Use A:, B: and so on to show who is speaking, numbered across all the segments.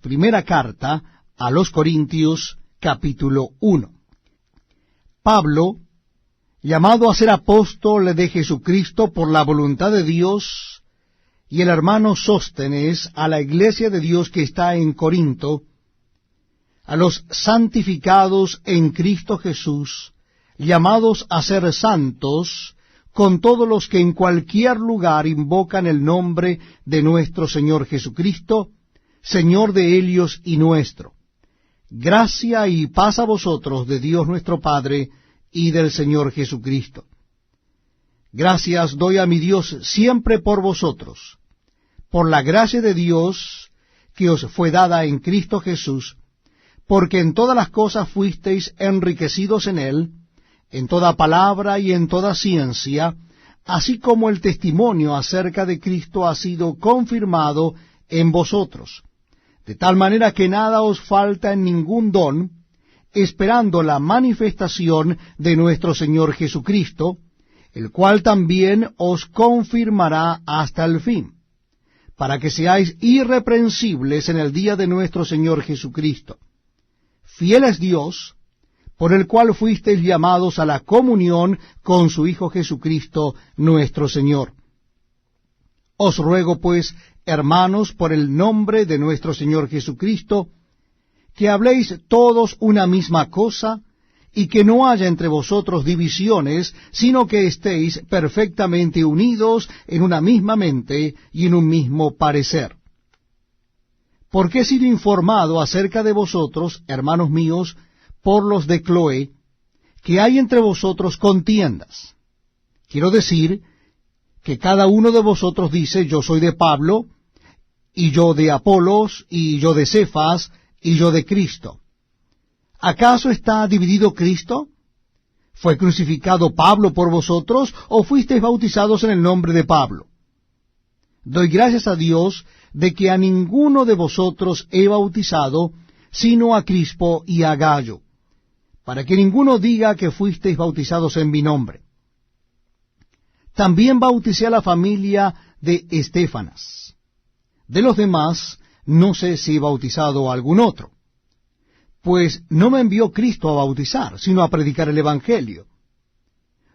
A: primera carta a los Corintios, capítulo 1. Pablo, llamado a ser apóstol de Jesucristo por la voluntad de Dios, y el hermano Sóstenes, a la iglesia de Dios que está en Corinto, a los santificados en Cristo Jesús, llamados a ser santos, con todos los que en cualquier lugar invocan el nombre de nuestro Señor Jesucristo, Señor de ellos y nuestro. Gracia y paz a vosotros de Dios nuestro Padre y del Señor Jesucristo. Gracias doy a mi Dios siempre por vosotros, por la gracia de Dios que os fue dada en Cristo Jesús, porque en todas las cosas fuisteis enriquecidos en Él, en toda palabra y en toda ciencia, así como el testimonio acerca de Cristo ha sido confirmado en vosotros, de tal manera que nada os falta en ningún don, esperando la manifestación de nuestro Señor Jesucristo, el cual también os confirmará hasta el fin, para que seáis irreprensibles en el día de nuestro Señor Jesucristo. Fiel es Dios, por el cual fuisteis llamados a la comunión con su Hijo Jesucristo nuestro Señor. Os ruego, pues, hermanos, por el nombre de nuestro Señor Jesucristo, que habléis todos una misma cosa, y que no haya entre vosotros divisiones, sino que estéis perfectamente unidos en una misma mente y en un mismo parecer. Porque he sido informado acerca de vosotros, hermanos míos, por los de Cloé, que hay entre vosotros contiendas. Quiero decir que cada uno de vosotros dice, yo soy de Pablo, y yo de Apolos, y yo de Cefas, y yo de Cristo. ¿Acaso está dividido Cristo? ¿Fue crucificado Pablo por vosotros, o fuisteis bautizados en el nombre de Pablo? Doy gracias a Dios de que a ninguno de vosotros he bautizado, sino a Crispo y a Gayo, para que ninguno diga que fuisteis bautizados en mi nombre. También bauticé a la familia de Estéfanas. De los demás, no sé si he bautizado a algún otro, pues no me envió Cristo a bautizar, sino a predicar el Evangelio,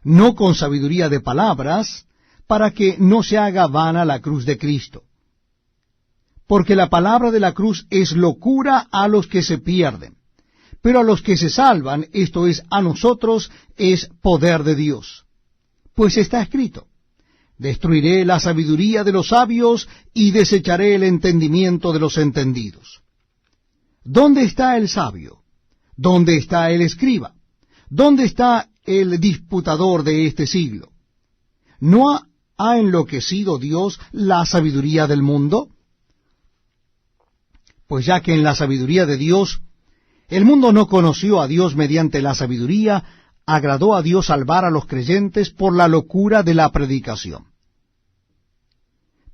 A: no con sabiduría de palabras, para que no se haga vana la cruz de Cristo. Porque la palabra de la cruz es locura a los que se pierden, pero a los que se salvan, esto es, a nosotros, es poder de Dios. Pues está escrito, destruiré la sabiduría de los sabios y desecharé el entendimiento de los entendidos. ¿Dónde está el sabio? ¿Dónde está el escriba? ¿Dónde está el disputador de este siglo? ¿No ha enloquecido Dios la sabiduría del mundo? Pues ya que en la sabiduría de Dios el mundo no conoció a Dios mediante la sabiduría, agradó a Dios salvar a los creyentes por la locura de la predicación.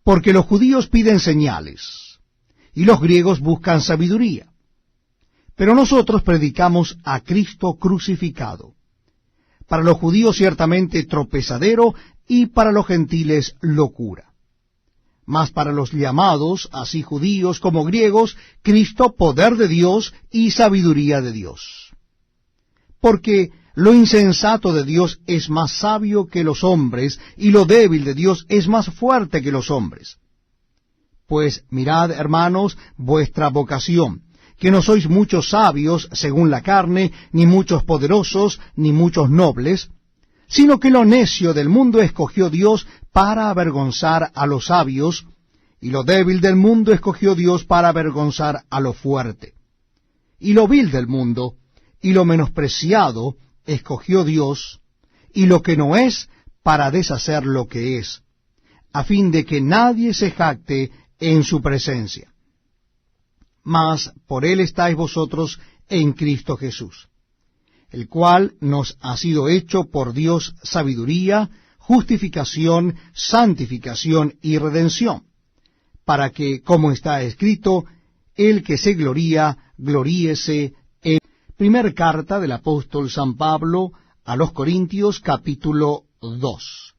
A: Porque los judíos piden señales, y los griegos buscan sabiduría. Pero nosotros predicamos a Cristo crucificado, para los judíos ciertamente tropezadero, y para los gentiles locura. Mas para los llamados, así judíos como griegos, Cristo poder de Dios y sabiduría de Dios. Porque lo insensato de Dios es más sabio que los hombres, y lo débil de Dios es más fuerte que los hombres. Pues mirad, hermanos, vuestra vocación, que no sois muchos sabios según la carne, ni muchos poderosos, ni muchos nobles, sino que lo necio del mundo escogió Dios para avergonzar a los sabios, y lo débil del mundo escogió Dios para avergonzar a lo fuerte. Y lo vil del mundo, y lo menospreciado, escogió Dios, y lo que no es, para deshacer lo que es, a fin de que nadie se jacte en su presencia. Mas por él estáis vosotros en Cristo Jesús, el cual nos ha sido hecho por Dios sabiduría, justificación, santificación y redención, para que, como está escrito, el que se gloría, gloríese en... Primer carta del apóstol San Pablo a los Corintios, capítulo 2.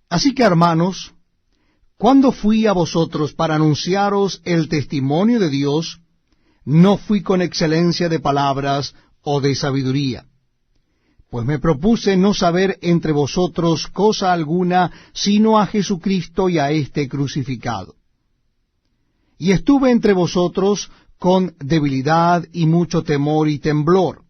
A: Así que, hermanos, Cuando fui a vosotros para anunciaros el testimonio de Dios, no fui con excelencia de palabras o de sabiduría, pues me propuse no saber entre vosotros cosa alguna, sino a Jesucristo y a éste crucificado. Y estuve entre vosotros con debilidad y mucho temor y temblor.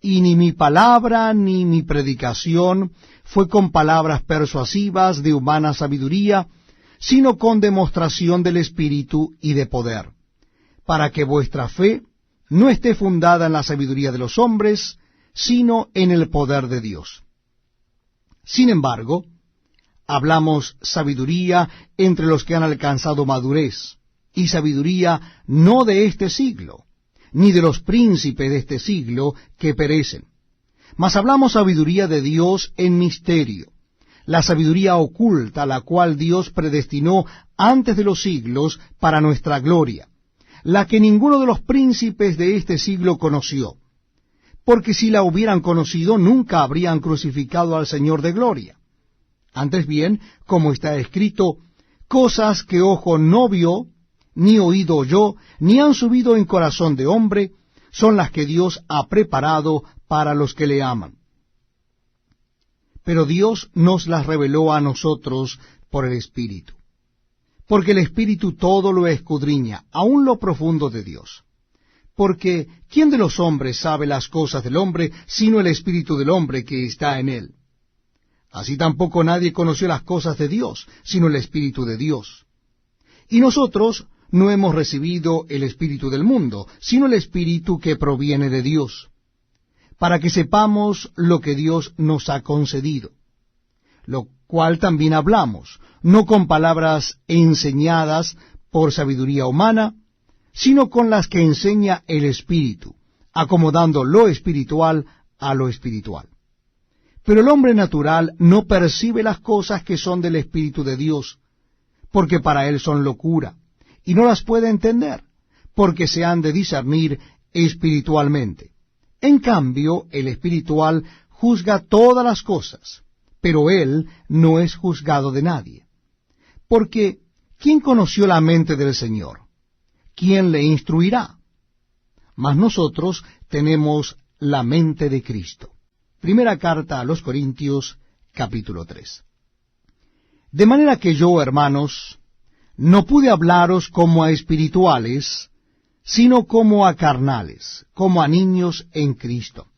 A: Y ni mi palabra ni mi predicación fue con palabras persuasivas de humana sabiduría, sino con demostración del Espíritu y de poder, para que vuestra fe no esté fundada en la sabiduría de los hombres, sino en el poder de Dios. Sin embargo, hablamos sabiduría entre los que han alcanzado madurez, y sabiduría no de este siglo, ni de los príncipes de este siglo que perecen. Mas hablamos sabiduría de Dios en misterio, la sabiduría oculta, la cual Dios predestinó antes de los siglos para nuestra gloria, la que ninguno de los príncipes de este siglo conoció, porque si la hubieran conocido, nunca habrían crucificado al Señor de gloria. Antes bien, como está escrito, cosas que ojo no vio, ni oído oyó, ni han subido en corazón de hombre, son las que Dios ha preparado para los que le aman. Pero Dios nos las reveló a nosotros por el Espíritu, porque el Espíritu todo lo escudriña, aun lo profundo de Dios. Porque ¿quién de los hombres sabe las cosas del hombre, sino el Espíritu del hombre que está en él? Así tampoco nadie conoció las cosas de Dios, sino el Espíritu de Dios. Y nosotros no hemos recibido el espíritu del mundo, sino el Espíritu que proviene de Dios, para que sepamos lo que Dios nos ha concedido, lo cual también hablamos, no con palabras enseñadas por sabiduría humana, sino con las que enseña el Espíritu, acomodando lo espiritual a lo espiritual. Pero el hombre natural no percibe las cosas que son del Espíritu de Dios, porque para él son locura, y no las puede entender, porque se han de discernir espiritualmente. En cambio, el espiritual juzga todas las cosas, pero él no es juzgado de nadie. Porque, ¿quién conoció la mente del Señor? ¿Quién le instruirá? Mas nosotros tenemos la mente de Cristo. Primera carta a los Corintios, capítulo 3. De manera que yo, hermanos, no pude hablaros como a espirituales, sino como a carnales, como a niños en Cristo.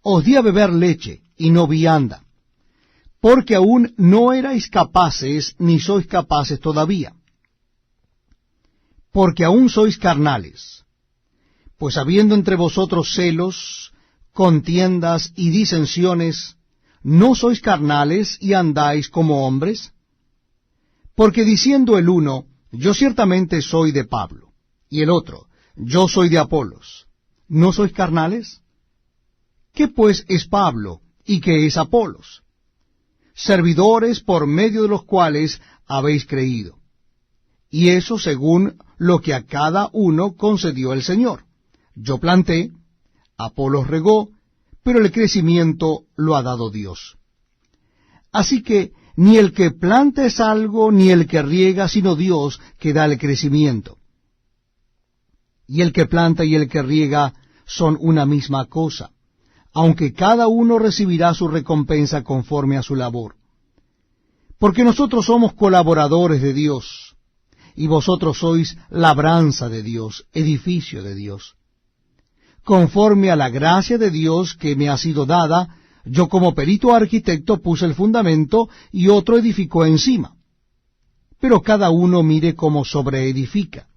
A: Os di a beber leche, y no vianda, porque aún no erais capaces, ni sois capaces todavía. Porque aún sois carnales, pues habiendo entre vosotros celos, contiendas y disensiones, ¿no sois carnales y andáis como hombres? Porque diciendo el uno, yo ciertamente soy de Pablo, y el otro, yo soy de Apolos, ¿no sois carnales? ¿Qué pues es Pablo y qué es Apolos? Servidores por medio de los cuales habéis creído, y eso según lo que a cada uno concedió el Señor. Yo planté, Apolos regó, pero el crecimiento lo ha dado Dios. Así que ni el que planta es algo, ni el que riega, sino Dios que da el crecimiento. Y el que planta y el que riega son una misma cosa, aunque cada uno recibirá su recompensa conforme a su labor. Porque nosotros somos colaboradores de Dios, y vosotros sois labranza de Dios, edificio de Dios. Conforme a la gracia de Dios que me ha sido dada, yo como perito arquitecto puse el fundamento y otro edificó encima. Pero cada uno mire cómo sobreedifica.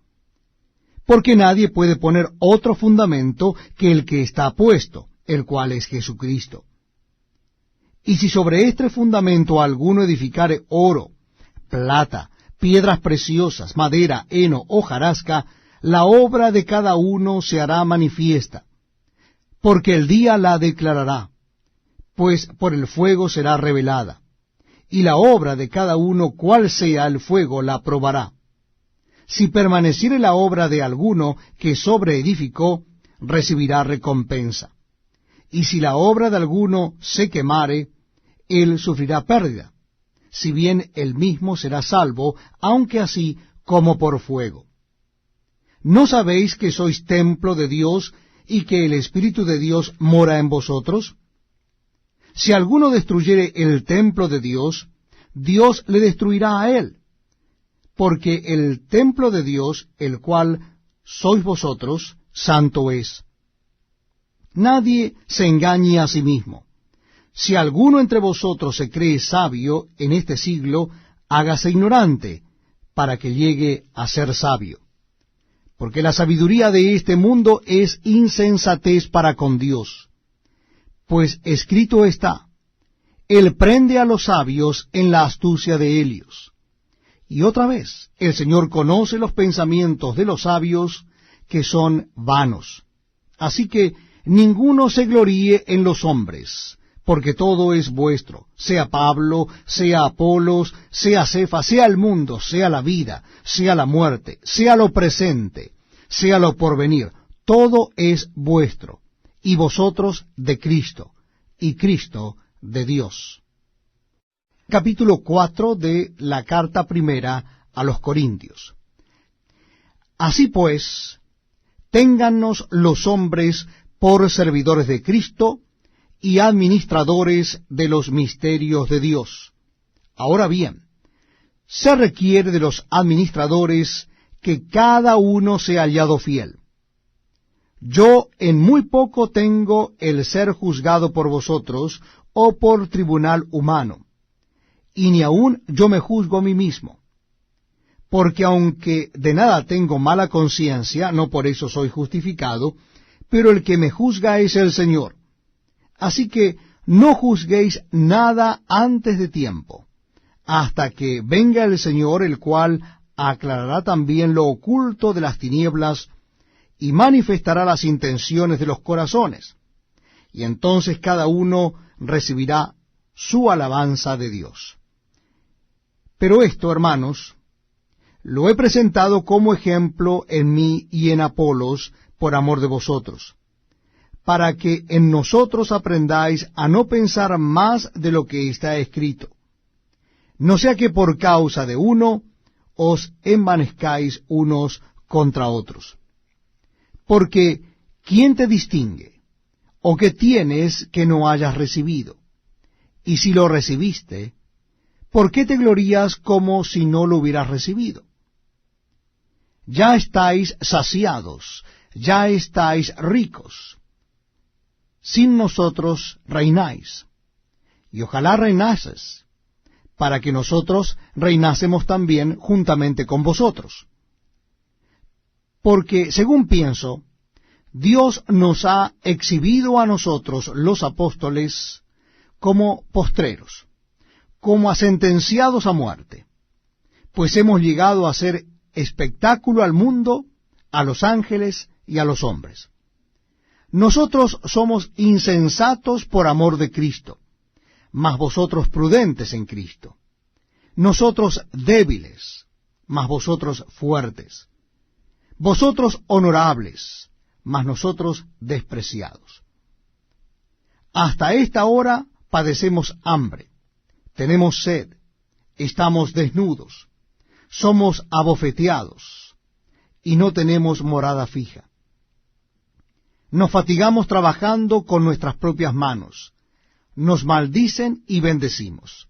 A: Porque nadie puede poner otro fundamento que el que está puesto, el cual es Jesucristo. Y si sobre este fundamento alguno edificare oro, plata, piedras preciosas, madera, heno, hojarasca, la obra de cada uno se hará manifiesta, porque el día la declarará, pues por el fuego será revelada, y la obra de cada uno, cual sea el fuego, la probará. Si permaneciere la obra de alguno que sobreedificó, recibirá recompensa. Y si la obra de alguno se quemare, él sufrirá pérdida, si bien él mismo será salvo, aunque así como por fuego. ¿No sabéis que sois templo de Dios y que el Espíritu de Dios mora en vosotros? Si alguno destruyere el templo de Dios, Dios le destruirá a él, porque el templo de Dios, el cual sois vosotros, santo es. Nadie se engañe a sí mismo. Si alguno entre vosotros se cree sabio en este siglo, hágase ignorante, para que llegue a ser sabio. Porque la sabiduría de este mundo es insensatez para con Dios. Pues escrito está, Él prende a los sabios en la astucia de ellos. Y otra vez, el Señor conoce los pensamientos de los sabios, que son vanos. Así que ninguno se gloríe en los hombres, porque todo es vuestro, sea Pablo, sea Apolos, sea Cefas, sea el mundo, sea la vida, sea la muerte, sea lo presente, sea lo porvenir, todo es vuestro, y vosotros de Cristo, y Cristo de Dios. Capítulo 4 de la carta primera a los Corintios. Así pues, téngannos los hombres por servidores de Cristo y administradores de los misterios de Dios. Ahora bien, se requiere de los administradores que cada uno sea hallado fiel. Yo en muy poco tengo el ser juzgado por vosotros o por tribunal humano, y ni aun yo me juzgo a mí mismo. Porque aunque de nada tengo mala conciencia, no por eso soy justificado, pero el que me juzga es el Señor. Así que no juzguéis nada antes de tiempo, hasta que venga el Señor, el cual aclarará también lo oculto de las tinieblas, y manifestará las intenciones de los corazones. Y entonces cada uno recibirá su alabanza de Dios. Pero esto, hermanos, lo he presentado como ejemplo en mí y en Apolos, por amor de vosotros, para que en nosotros aprendáis a no pensar más de lo que está escrito, no sea que por causa de uno os envanezcáis unos contra otros. Porque, ¿quién te distingue? ¿O qué tienes que no hayas recibido? Y si lo recibiste, ¿por qué te glorías como si no lo hubieras recibido? Ya estáis saciados, ya estáis ricos. Sin nosotros reináis. Y ojalá reinases, para que nosotros reinásemos también juntamente con vosotros. Porque, según pienso, Dios nos ha exhibido a nosotros, los apóstoles, como postreros, como a sentenciados a muerte, pues hemos llegado a ser espectáculo al mundo, a los ángeles y a los hombres. Nosotros somos insensatos por amor de Cristo, mas vosotros prudentes en Cristo. Nosotros débiles, mas vosotros fuertes. Vosotros honorables, mas nosotros despreciados. Hasta esta hora padecemos hambre, tenemos sed, estamos desnudos, somos abofeteados, y no tenemos morada fija. Nos fatigamos trabajando con nuestras propias manos, nos maldicen y bendecimos.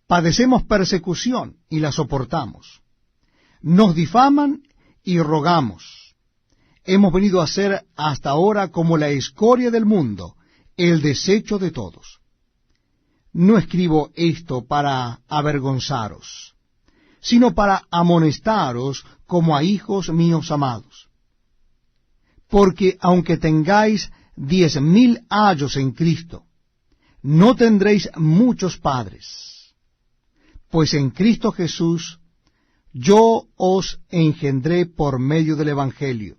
A: Padecemos persecución y la soportamos. Nos difaman y rogamos. Hemos venido a ser hasta ahora como la escoria del mundo, el desecho de todos. No escribo esto para avergonzaros, sino para amonestaros como a hijos míos amados. Porque aunque tengáis 10,000 ayos en Cristo, no tendréis muchos padres, pues en Cristo Jesús yo os engendré por medio del Evangelio.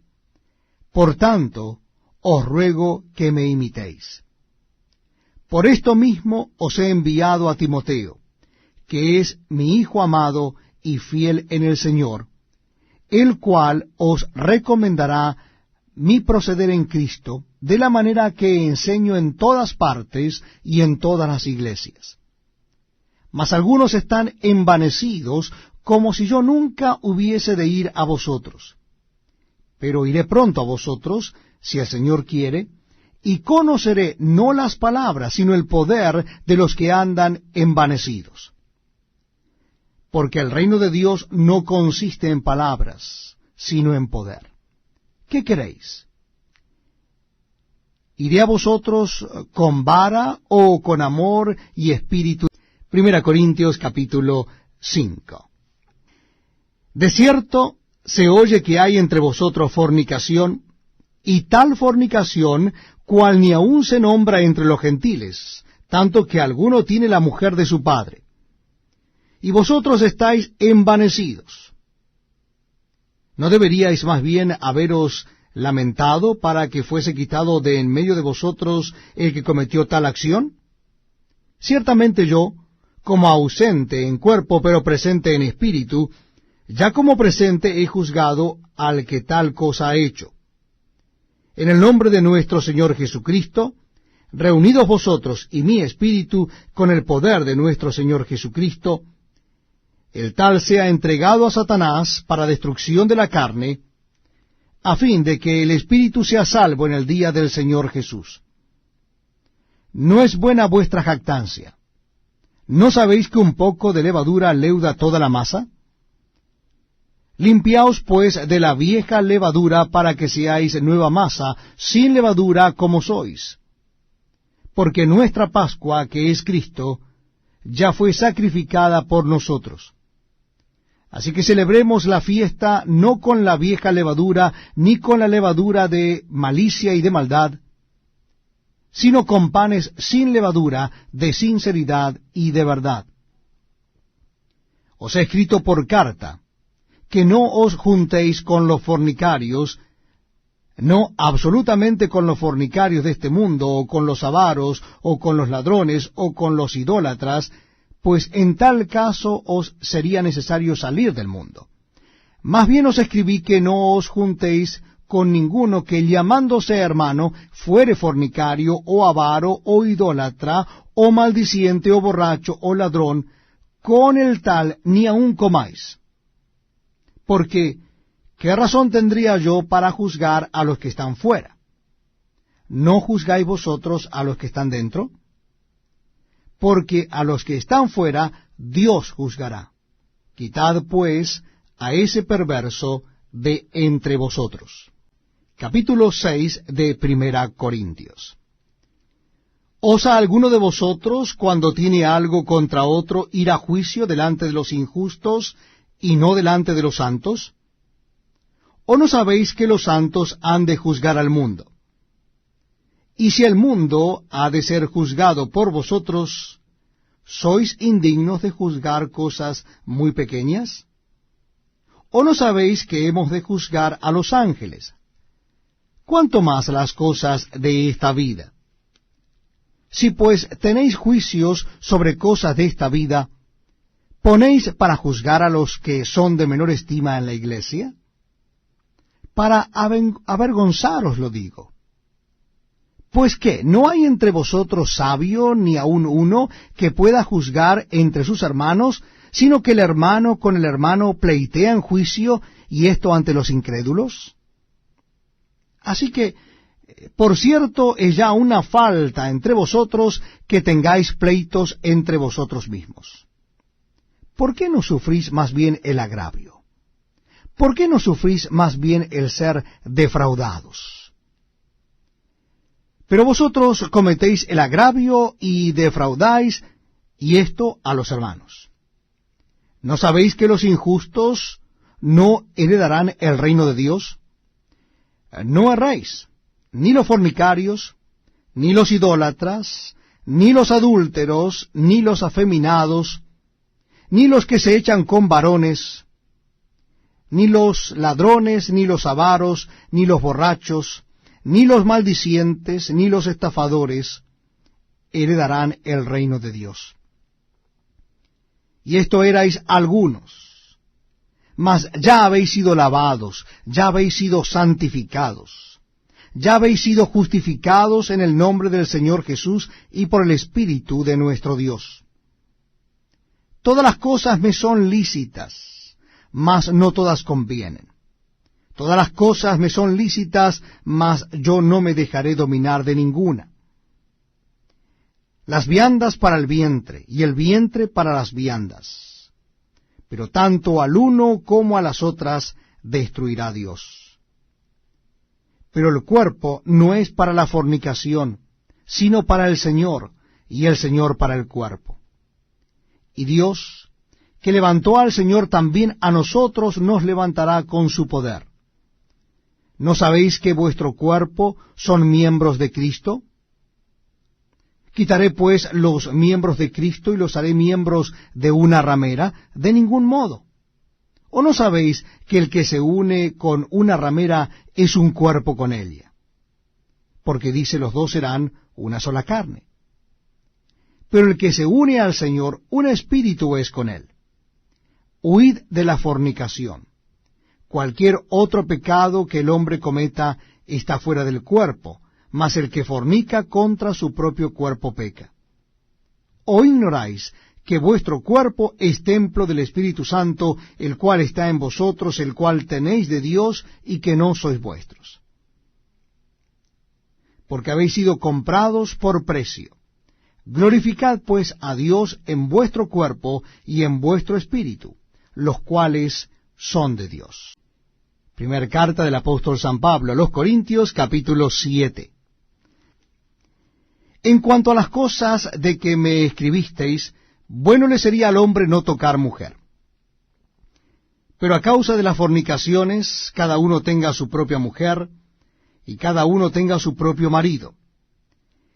A: Por tanto, os ruego que me imitéis. Por esto mismo os he enviado a Timoteo, que es mi hijo amado y fiel en el Señor, el cual os recomendará mi proceder en Cristo, de la manera que enseño en todas partes y en todas las iglesias. Mas algunos están envanecidos, como si yo nunca hubiese de ir a vosotros. Pero iré pronto a vosotros, si el Señor quiere, y conoceré no las palabras, sino el poder de los que andan envanecidos. Porque el reino de Dios no consiste en palabras, sino en poder. ¿Qué queréis? ¿Iré a vosotros con vara o con amor y espíritu? 1 Corintios capítulo 5. De cierto, se oye que hay entre vosotros fornicación, y tal fornicación cual ni aun se nombra entre los gentiles, tanto que alguno tiene la mujer de su padre. Y vosotros estáis envanecidos. ¿No deberíais más bien haberos lamentado para que fuese quitado de en medio de vosotros el que cometió tal acción? Ciertamente yo, como ausente en cuerpo pero presente en espíritu, ya como presente he juzgado al que tal cosa ha hecho. En el nombre de nuestro Señor Jesucristo, reunidos vosotros y mi espíritu con el poder de nuestro Señor Jesucristo, el tal sea entregado a Satanás para destrucción de la carne, a fin de que el espíritu sea salvo en el día del Señor Jesús. ¿No es buena vuestra jactancia? ¿No sabéis que un poco de levadura leuda toda la masa? Limpiaos pues de la vieja levadura para que seáis nueva masa, sin levadura como sois. Porque nuestra Pascua, que es Cristo, ya fue sacrificada por nosotros. Así que celebremos la fiesta no con la vieja levadura, ni con la levadura de malicia y de maldad, sino con panes sin levadura, de sinceridad y de verdad. Os he escrito por carta, que no os juntéis con los fornicarios, no absolutamente con los fornicarios de este mundo, o con los avaros, o con los ladrones, o con los idólatras, pues en tal caso os sería necesario salir del mundo. Más bien os escribí que no os juntéis con ninguno que llamándose hermano fuere fornicario, o avaro, o idólatra, o maldiciente, o borracho, o ladrón, con el tal ni aun comáis. Porque, ¿qué razón tendría yo para juzgar a los que están fuera? ¿No juzgáis vosotros a los que están dentro? Porque a los que están fuera Dios juzgará. Quitad pues a ese perverso de entre vosotros. Capítulo 6 de 1 Corintios. ¿Osa alguno de vosotros, cuando tiene algo contra otro, ir a juicio delante de los injustos y no delante de los santos? ¿O no sabéis que los santos han de juzgar al mundo? Y si el mundo ha de ser juzgado por vosotros, ¿sois indignos de juzgar cosas muy pequeñas? ¿O no sabéis que hemos de juzgar a los ángeles? ¿Cuánto más las cosas de esta vida? Si pues tenéis juicios sobre cosas de esta vida, ¿ponéis para juzgar a los que son de menor estima en la iglesia? Para avergonzaros lo digo. Pues ¿qué? ¿No hay entre vosotros sabio ni aun uno que pueda juzgar entre sus hermanos, sino que el hermano con el hermano pleitea en juicio, y esto ante los incrédulos? Así que, por cierto, es ya una falta entre vosotros que tengáis pleitos entre vosotros mismos. ¿Por qué no sufrís más bien el agravio? ¿Por qué no sufrís más bien el ser defraudados? Pero vosotros cometéis el agravio y defraudáis, y esto a los hermanos. ¿No sabéis que los injustos no heredarán el reino de Dios? No erréis, ni los fornicarios, ni los idólatras, ni los adúlteros, ni los afeminados, ni los que se echan con varones, ni los ladrones, ni los avaros, ni los borrachos, ni los maldicientes, ni los estafadores heredarán el reino de Dios. Y esto erais algunos, mas ya habéis sido lavados, ya habéis sido santificados, ya habéis sido justificados en el nombre del Señor Jesús y por el Espíritu de nuestro Dios. Todas las cosas me son lícitas, mas no todas convienen. Todas las cosas me son lícitas, mas yo no me dejaré dominar de ninguna. Las viandas para el vientre, y el vientre para las viandas. Pero tanto al uno como a las otras destruirá Dios. Pero el cuerpo no es para la fornicación, sino para el Señor, y el Señor para el cuerpo. Y Dios, que levantó al Señor, también a nosotros nos levantará con su poder. ¿No sabéis que vuestro cuerpo son miembros de Cristo? ¿Quitaré pues los miembros de Cristo y los haré miembros de una ramera? De ningún modo. ¿O no sabéis que el que se une con una ramera es un cuerpo con ella? Porque dice, los dos serán una sola carne. Pero el que se une al Señor, un espíritu es con él. Huid de la fornicación. Cualquier otro pecado que el hombre cometa está fuera del cuerpo, mas el que fornica contra su propio cuerpo peca. ¿O ignoráis que vuestro cuerpo es templo del Espíritu Santo, el cual está en vosotros, el cual tenéis de Dios, y que no sois vuestros? Porque habéis sido comprados por precio. Glorificad pues a Dios en vuestro cuerpo y en vuestro espíritu, los cuales son de Dios. Primera carta del apóstol San Pablo a los Corintios, capítulo 7. En cuanto a las cosas de que me escribisteis, bueno le sería al hombre no tocar mujer. Pero a causa de las fornicaciones, cada uno tenga su propia mujer, y cada uno tenga su propio marido.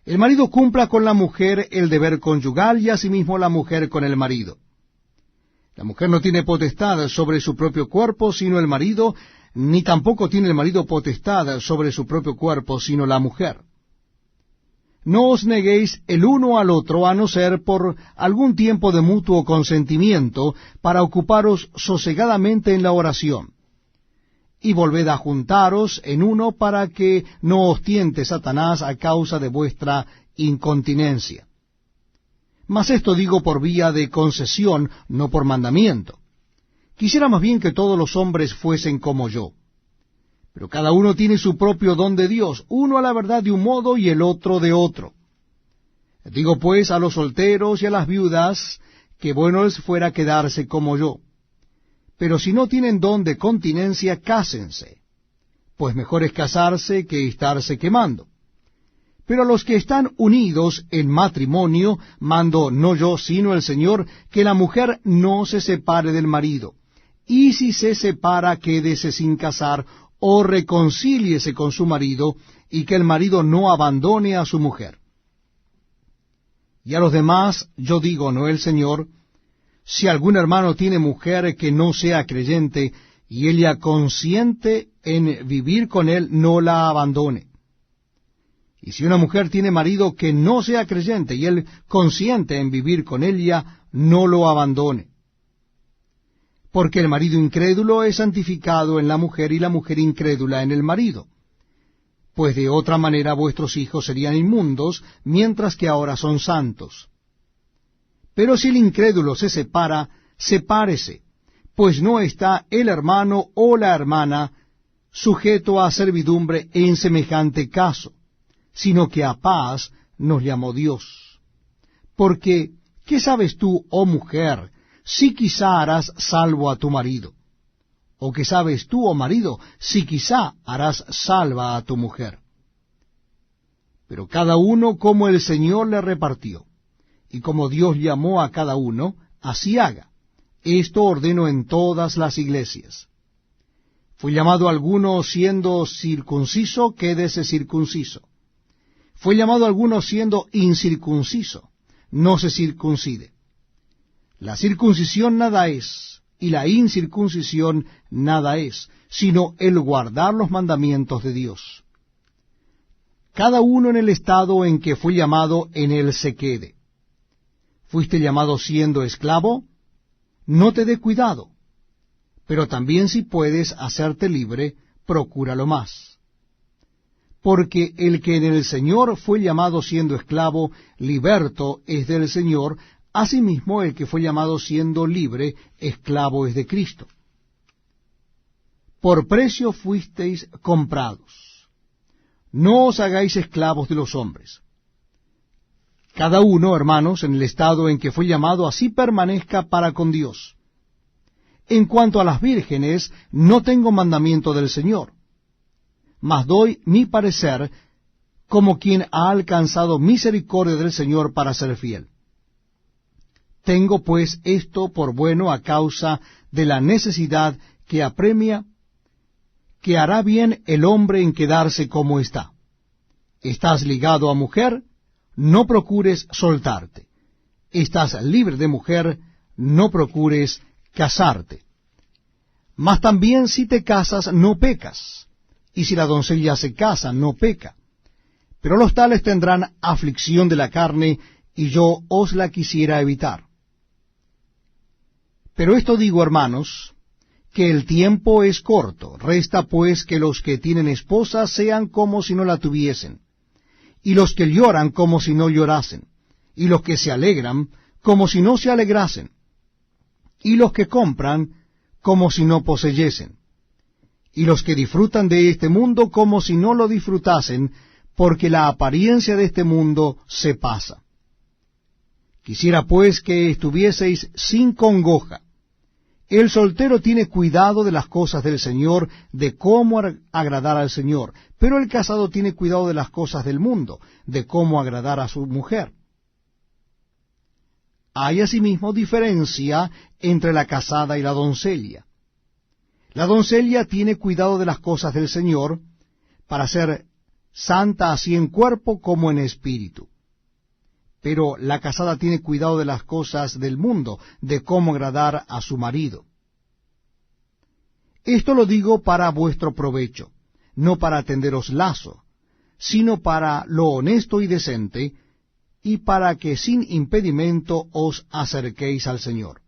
A: El marido cumpla con la mujer el deber conyugal, y asimismo la mujer con el marido. La mujer no tiene potestad sobre su propio cuerpo, sino el marido, ni tampoco tiene el marido potestad sobre su propio cuerpo, sino la mujer. No os neguéis el uno al otro, a no ser por algún tiempo de mutuo consentimiento, para ocuparos sosegadamente en la oración. Y volved a juntaros en uno, para que no os tiente Satanás a causa de vuestra incontinencia. Mas esto digo por vía de concesión, no por mandamiento. Quisiera más bien que todos los hombres fuesen como yo. Pero cada uno tiene su propio don de Dios, uno a la verdad de un modo y el otro de otro. Digo pues a los solteros y a las viudas, que bueno les fuera quedarse como yo. Pero si no tienen don de continencia, cásense, pues mejor es casarse que estarse quemando. Pero a los que están unidos en matrimonio, mando no yo, sino el Señor, que la mujer no se separe del marido. Y si se separa, quédese sin casar, o reconcíliese con su marido, y que el marido no abandone a su mujer. Y a los demás yo digo, no el Señor, si algún hermano tiene mujer que no sea creyente, y ella consiente en vivir con él, no la abandone. Y si una mujer tiene marido que no sea creyente, y él consiente en vivir con ella, no lo abandone. Porque el marido incrédulo es santificado en la mujer, y la mujer incrédula en el marido. Pues de otra manera vuestros hijos serían inmundos, mientras que ahora son santos. Pero si el incrédulo se separa, sepárese, pues no está el hermano o la hermana sujeto a servidumbre en semejante caso, sino que a paz nos llamó Dios. Porque, ¿qué sabes tú, oh mujer, si quizá harás salvo a tu marido? ¿O qué sabes tú, oh marido, si quizá harás salva a tu mujer? Pero cada uno como el Señor le repartió, y como Dios llamó a cada uno, así haga. Esto ordeno en todas las iglesias. Fue llamado alguno siendo circunciso, quédese circunciso. Fue llamado alguno siendo incircunciso, no se circuncide. La circuncisión nada es, y la incircuncisión nada es, sino el guardar los mandamientos de Dios. Cada uno en el estado en que fue llamado, en él se quede. ¿Fuiste llamado siendo esclavo? No te dé cuidado, pero también si puedes hacerte libre, procúralo más. Porque el que en el Señor fue llamado siendo esclavo, liberto es del Señor, Asimismo, el que fue llamado siendo libre, esclavo es de Cristo. Por precio fuisteis comprados. No os hagáis esclavos de los hombres. Cada uno, hermanos, en el estado en que fue llamado, así permanezca para con Dios. En cuanto a las vírgenes, no tengo mandamiento del Señor, mas doy mi parecer como quien ha alcanzado misericordia del Señor para ser fiel. Tengo pues esto por bueno a causa de la necesidad que apremia, que hará bien el hombre en quedarse como está. Estás ligado a mujer, no procures soltarte. Estás libre de mujer, no procures casarte. Mas también si te casas, no pecas, y si la doncella se casa, no peca. Pero los tales tendrán aflicción de la carne, y yo os la quisiera evitar. Pero esto digo, hermanos, que el tiempo es corto. Resta pues que los que tienen esposa sean como si no la tuviesen, y los que lloran como si no llorasen, y los que se alegran como si no se alegrasen, y los que compran como si no poseyesen, y los que disfrutan de este mundo como si no lo disfrutasen, porque la apariencia de este mundo se pasa. Quisiera pues que estuvieseis sin congoja. El soltero tiene cuidado de las cosas del Señor, de cómo agradar al Señor, pero el casado tiene cuidado de las cosas del mundo, de cómo agradar a su mujer. Hay asimismo diferencia entre la casada y la doncella. La doncella tiene cuidado de las cosas del Señor, para ser santa así en cuerpo como en espíritu. Pero la casada tiene cuidado de las cosas del mundo, de cómo agradar a su marido. Esto lo digo para vuestro provecho, no para tenderos lazo, sino para lo honesto y decente, y para que sin impedimento os acerquéis al Señor.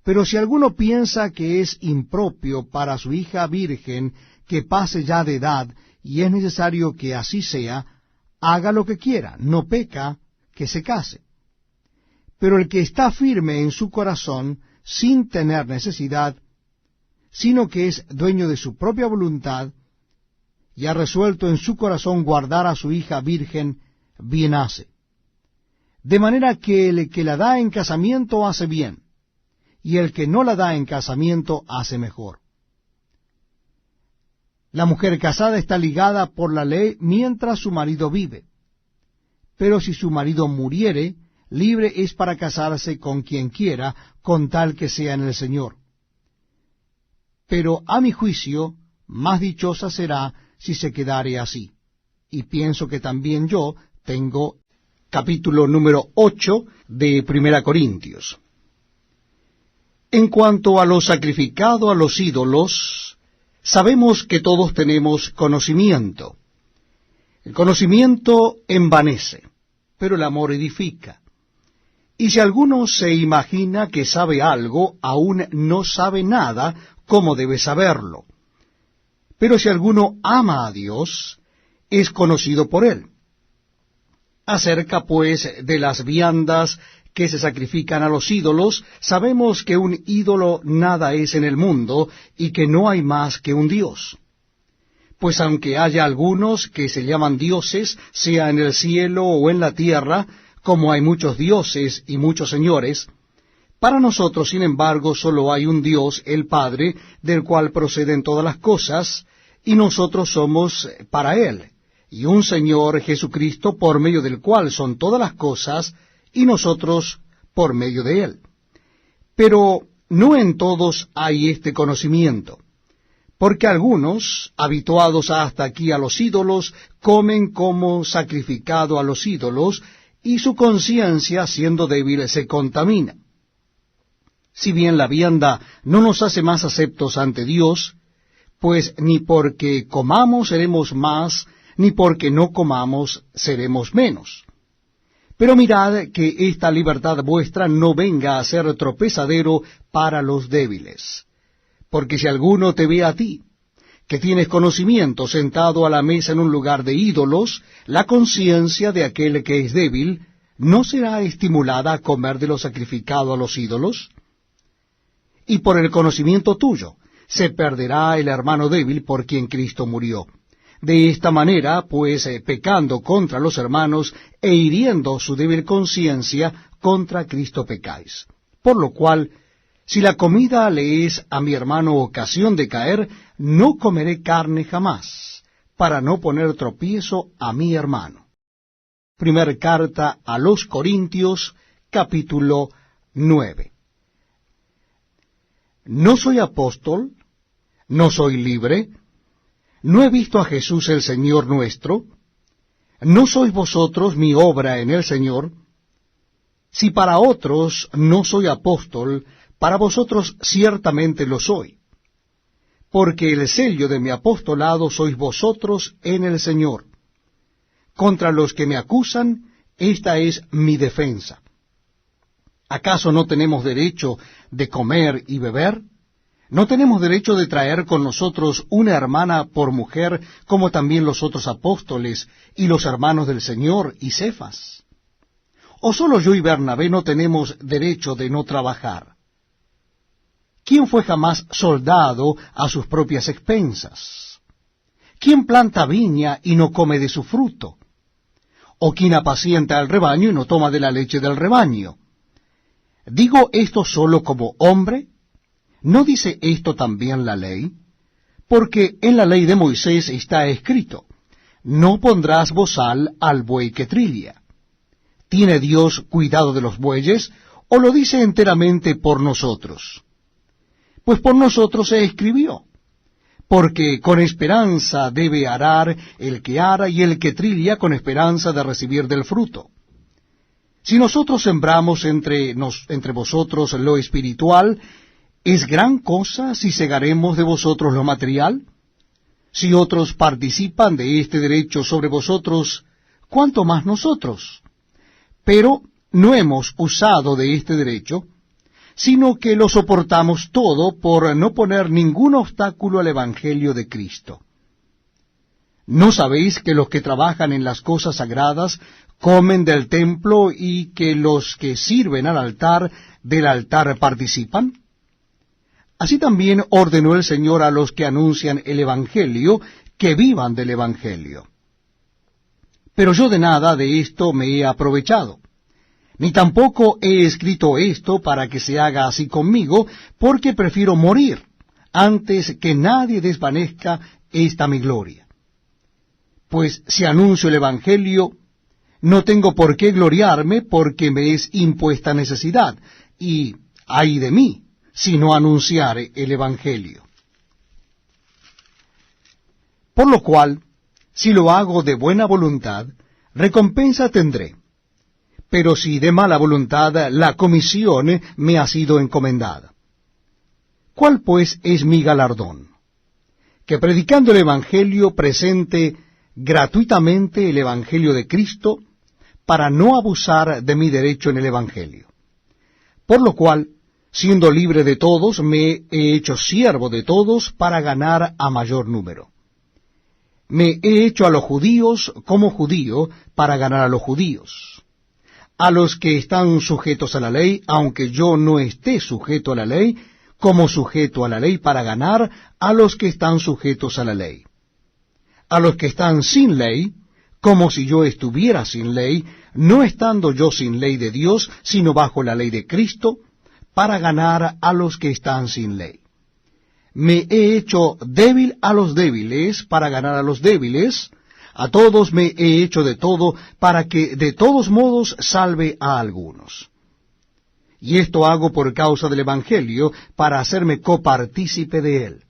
A: Pero si alguno piensa que es impropio para su hija virgen que pase ya de edad, y es necesario que así sea, haga lo que quiera, no peca que se case. Pero el que está firme en su corazón, sin tener necesidad, sino que es dueño de su propia voluntad, y ha resuelto en su corazón guardar a su hija virgen, bien hace. De manera que el que la da en casamiento hace bien, y el que no la da en casamiento hace mejor. La mujer casada está ligada por la ley mientras su marido vive. Pero si su marido muriere, libre es para casarse con quien quiera, con tal que sea en el Señor. Pero a mi juicio, más dichosa será si se quedare así. Y pienso que también yo tengo capítulo número 8 de 1 Corintios. En cuanto a lo sacrificado a los ídolos, sabemos que todos tenemos conocimiento. El conocimiento envanece, pero el amor edifica. Y si alguno se imagina que sabe algo, aún no sabe nada, como debe saberlo. Pero si alguno ama a Dios, es conocido por él. Acerca, pues, de las viandas que se sacrifican a los ídolos, sabemos que un ídolo nada es en el mundo, y que no hay más que un Dios. Pues aunque haya algunos que se llaman dioses, sea en el cielo o en la tierra, como hay muchos dioses y muchos señores, para nosotros, sin embargo, solo hay un Dios, el Padre, del cual proceden todas las cosas, y nosotros somos para Él, y un Señor Jesucristo, por medio del cual son todas las cosas, y nosotros por medio de Él. Pero no en todos hay este conocimiento, porque algunos, habituados hasta aquí a los ídolos, comen como sacrificado a los ídolos, y su conciencia, siendo débil, se contamina. Si bien la vianda no nos hace más aceptos ante Dios, pues ni porque comamos seremos más, ni porque no comamos seremos menos. Pero mirad que esta libertad vuestra no venga a ser tropezadero para los débiles. Porque si alguno te ve a ti, que tienes conocimiento sentado a la mesa en un lugar de ídolos, la conciencia de aquel que es débil ¿no será estimulada a comer de lo sacrificado a los ídolos? Y por el conocimiento tuyo se perderá el hermano débil por quien Cristo murió. De esta manera, pues, pecando contra los hermanos e hiriendo su débil conciencia, contra Cristo pecáis. Por lo cual, si la comida le es a mi hermano ocasión de caer, no comeré carne jamás, para no poner tropiezo a mi hermano. Primera carta a los Corintios, capítulo 9. No soy apóstol, no soy libre, no he visto a Jesús el Señor nuestro, no sois vosotros mi obra en el Señor. Si para otros no soy apóstol, para vosotros ciertamente lo soy, porque el sello de mi apostolado sois vosotros en el Señor. Contra los que me acusan, esta es mi defensa. ¿Acaso no tenemos derecho de comer y beber? ¿No tenemos derecho de traer con nosotros una hermana por mujer, como también los otros apóstoles y los hermanos del Señor y Cefas? ¿O solo yo y Bernabé no tenemos derecho de no trabajar? ¿Quién fue jamás soldado a sus propias expensas? ¿Quién planta viña y no come de su fruto? ¿O quién apacienta al rebaño y no toma de la leche del rebaño? ¿Digo esto solo como hombre? ¿No dice esto también la ley? Porque en la ley de Moisés está escrito, no pondrás bozal al buey que trilla. ¿Tiene Dios cuidado de los bueyes, o lo dice enteramente por nosotros? Pues por nosotros se escribió, porque con esperanza debe arar el que ara, y el que trilla con esperanza de recibir del fruto. Si nosotros sembramos entre vosotros lo espiritual, ¿es gran cosa si segaremos de vosotros lo material? Si otros participan de este derecho sobre vosotros, ¿cuánto más nosotros? Pero no hemos usado de este derecho, sino que lo soportamos todo por no poner ningún obstáculo al Evangelio de Cristo. ¿No sabéis que los que trabajan en las cosas sagradas comen del templo y que los que sirven al altar del altar participan? Así también ordenó el Señor a los que anuncian el Evangelio que vivan del Evangelio. Pero yo de nada de esto me he aprovechado, ni tampoco he escrito esto para que se haga así conmigo, porque prefiero morir antes que nadie desvanezca esta mi gloria. Pues si anuncio el Evangelio, no tengo por qué gloriarme, porque me es impuesta necesidad, y ay de mí, si no anunciare el Evangelio. Por lo cual, si lo hago de buena voluntad, recompensa tendré. Pero si de mala voluntad, la comisión me ha sido encomendada. ¿Cuál pues es mi galardón? Que predicando el Evangelio presente gratuitamente el Evangelio de Cristo, para no abusar de mi derecho en el Evangelio. Por lo cual, siendo libre de todos, me he hecho siervo de todos para ganar a mayor número. Me he hecho a los judíos como judío para ganar a los judíos. A los que están sujetos a la ley, aunque yo no esté sujeto a la ley, como sujeto a la ley para ganar a los que están sujetos a la ley. A los que están sin ley, como si yo estuviera sin ley, no estando yo sin ley de Dios, sino bajo la ley de Cristo, para ganar a los que están sin ley. Me he hecho débil a los débiles, para ganar a los débiles. A todos me he hecho de todo, para que de todos modos salve a algunos. Y esto hago por causa del Evangelio, para hacerme copartícipe de él.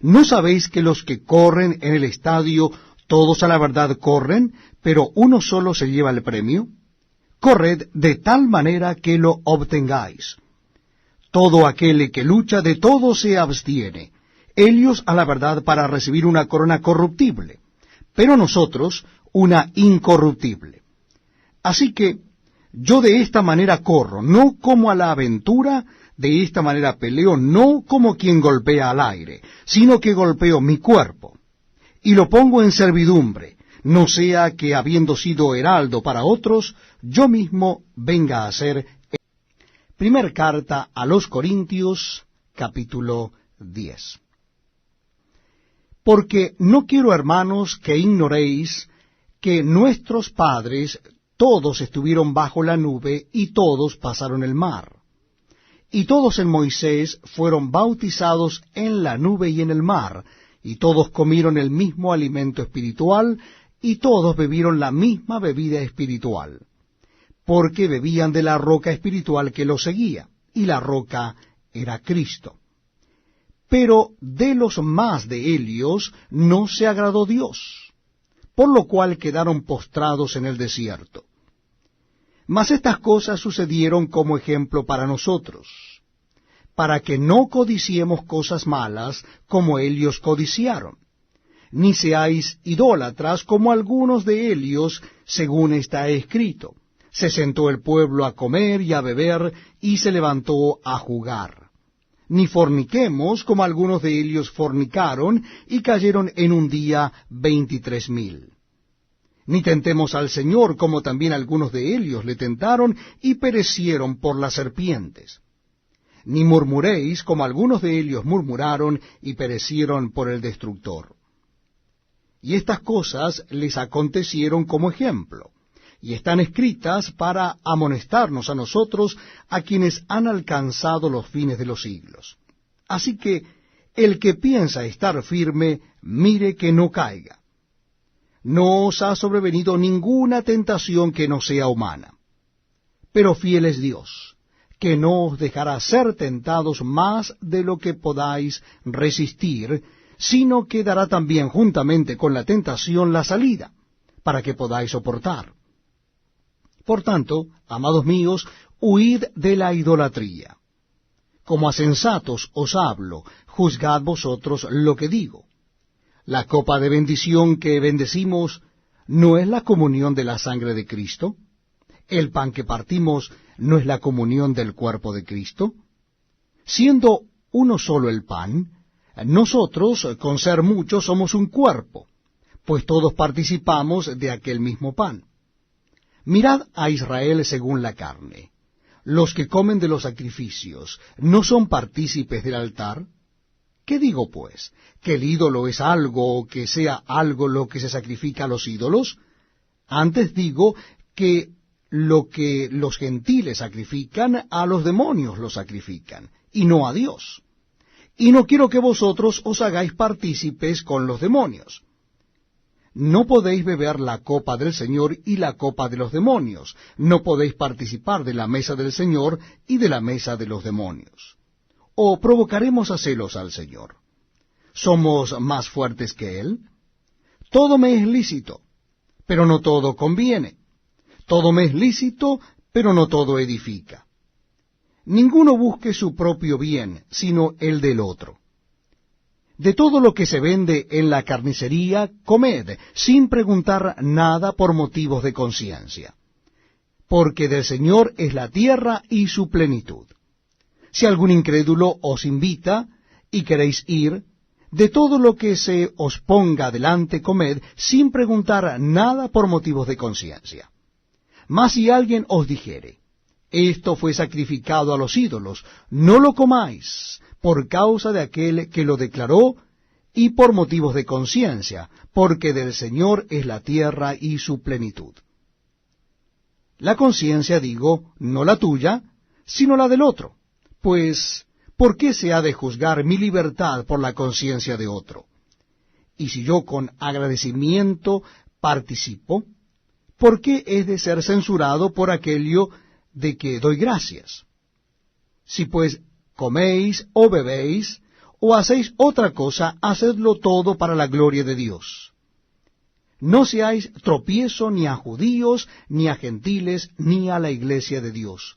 A: ¿No sabéis que los que corren en el estadio, todos a la verdad corren, pero uno solo se lleva el premio? Corred de tal manera que lo obtengáis. Todo aquel que lucha de todo se abstiene, ellos a la verdad para recibir una corona corruptible, pero nosotros una incorruptible. Así que yo de esta manera corro, no como a la aventura, de esta manera peleo, no como quien golpea al aire, sino que golpeo mi cuerpo, y lo pongo en servidumbre, no sea que, habiendo sido heraldo para otros, yo mismo venga a ser. Primer carta a los Corintios, capítulo 10. Porque no quiero, hermanos, que ignoréis que nuestros padres todos estuvieron bajo la nube y todos pasaron el mar. Y todos en Moisés fueron bautizados en la nube y en el mar, y todos comieron el mismo alimento espiritual, y todos bebieron la misma bebida espiritual, porque bebían de la roca espiritual que los seguía, y la roca era Cristo. Pero de los más de ellos no se agradó Dios, por lo cual quedaron postrados en el desierto. Mas estas cosas sucedieron como ejemplo para nosotros, para que no codiciemos cosas malas como ellos codiciaron, ni seáis idólatras como algunos de ellos, según está escrito. Se sentó el pueblo a comer y a beber, y se levantó a jugar. Ni forniquemos como algunos de ellos fornicaron, y cayeron en un día 23,000. Ni tentemos al Señor, como también algunos de ellos le tentaron, y perecieron por las serpientes. Ni murmuréis, como algunos de ellos murmuraron, y perecieron por el destructor. Y estas cosas les acontecieron como ejemplo, y están escritas para amonestarnos a nosotros, a quienes han alcanzado los fines de los siglos. Así que el que piensa estar firme, mire que no caiga. No os ha sobrevenido ninguna tentación que no sea humana. Pero fiel es Dios, que no os dejará ser tentados más de lo que podáis resistir, sino que dará también juntamente con la tentación la salida, para que podáis soportar. Por tanto, amados míos, huid de la idolatría. Como a sensatos os hablo, juzgad vosotros lo que digo. La copa de bendición que bendecimos, ¿no es la comunión de la sangre de Cristo? ¿El pan que partimos no es la comunión del cuerpo de Cristo? Siendo uno solo el pan, nosotros, con ser muchos, somos un cuerpo, pues todos participamos de aquel mismo pan. Mirad a Israel según la carne. Los que comen de los sacrificios, ¿no son partícipes del altar? ¿Qué digo, pues? ¿Que el ídolo es algo o que sea algo lo que se sacrifica a los ídolos? Antes digo que los gentiles sacrifican, a los demonios los sacrifican, y no a Dios. Y no quiero que vosotros os hagáis partícipes con los demonios. No podéis beber la copa del Señor y la copa de los demonios. No podéis participar de la mesa del Señor y de la mesa de los demonios. ¿O provocaremos a celos al Señor? ¿Somos más fuertes que Él? Todo me es lícito, pero no todo conviene. Todo me es lícito, pero no todo edifica. Ninguno busque su propio bien, sino el del otro. De todo lo que se vende en la carnicería, comed, sin preguntar nada por motivos de conciencia. Porque del Señor es la tierra y su plenitud. Si algún incrédulo os invita y queréis ir, de todo lo que se os ponga delante comed, sin preguntar nada por motivos de conciencia. Mas si alguien os dijere, esto fue sacrificado a los ídolos, no lo comáis, por causa de aquel que lo declaró, y por motivos de conciencia, porque del Señor es la tierra y su plenitud. La conciencia, digo, no la tuya, sino la del otro. Pues, ¿por qué se ha de juzgar mi libertad por la conciencia de otro? Y si yo con agradecimiento participo, ¿por qué es de ser censurado por aquello de que doy gracias? Si pues coméis o bebéis, o hacéis otra cosa, hacedlo todo para la gloria de Dios. No seáis tropiezo ni a judíos, ni a gentiles, ni a la iglesia de Dios.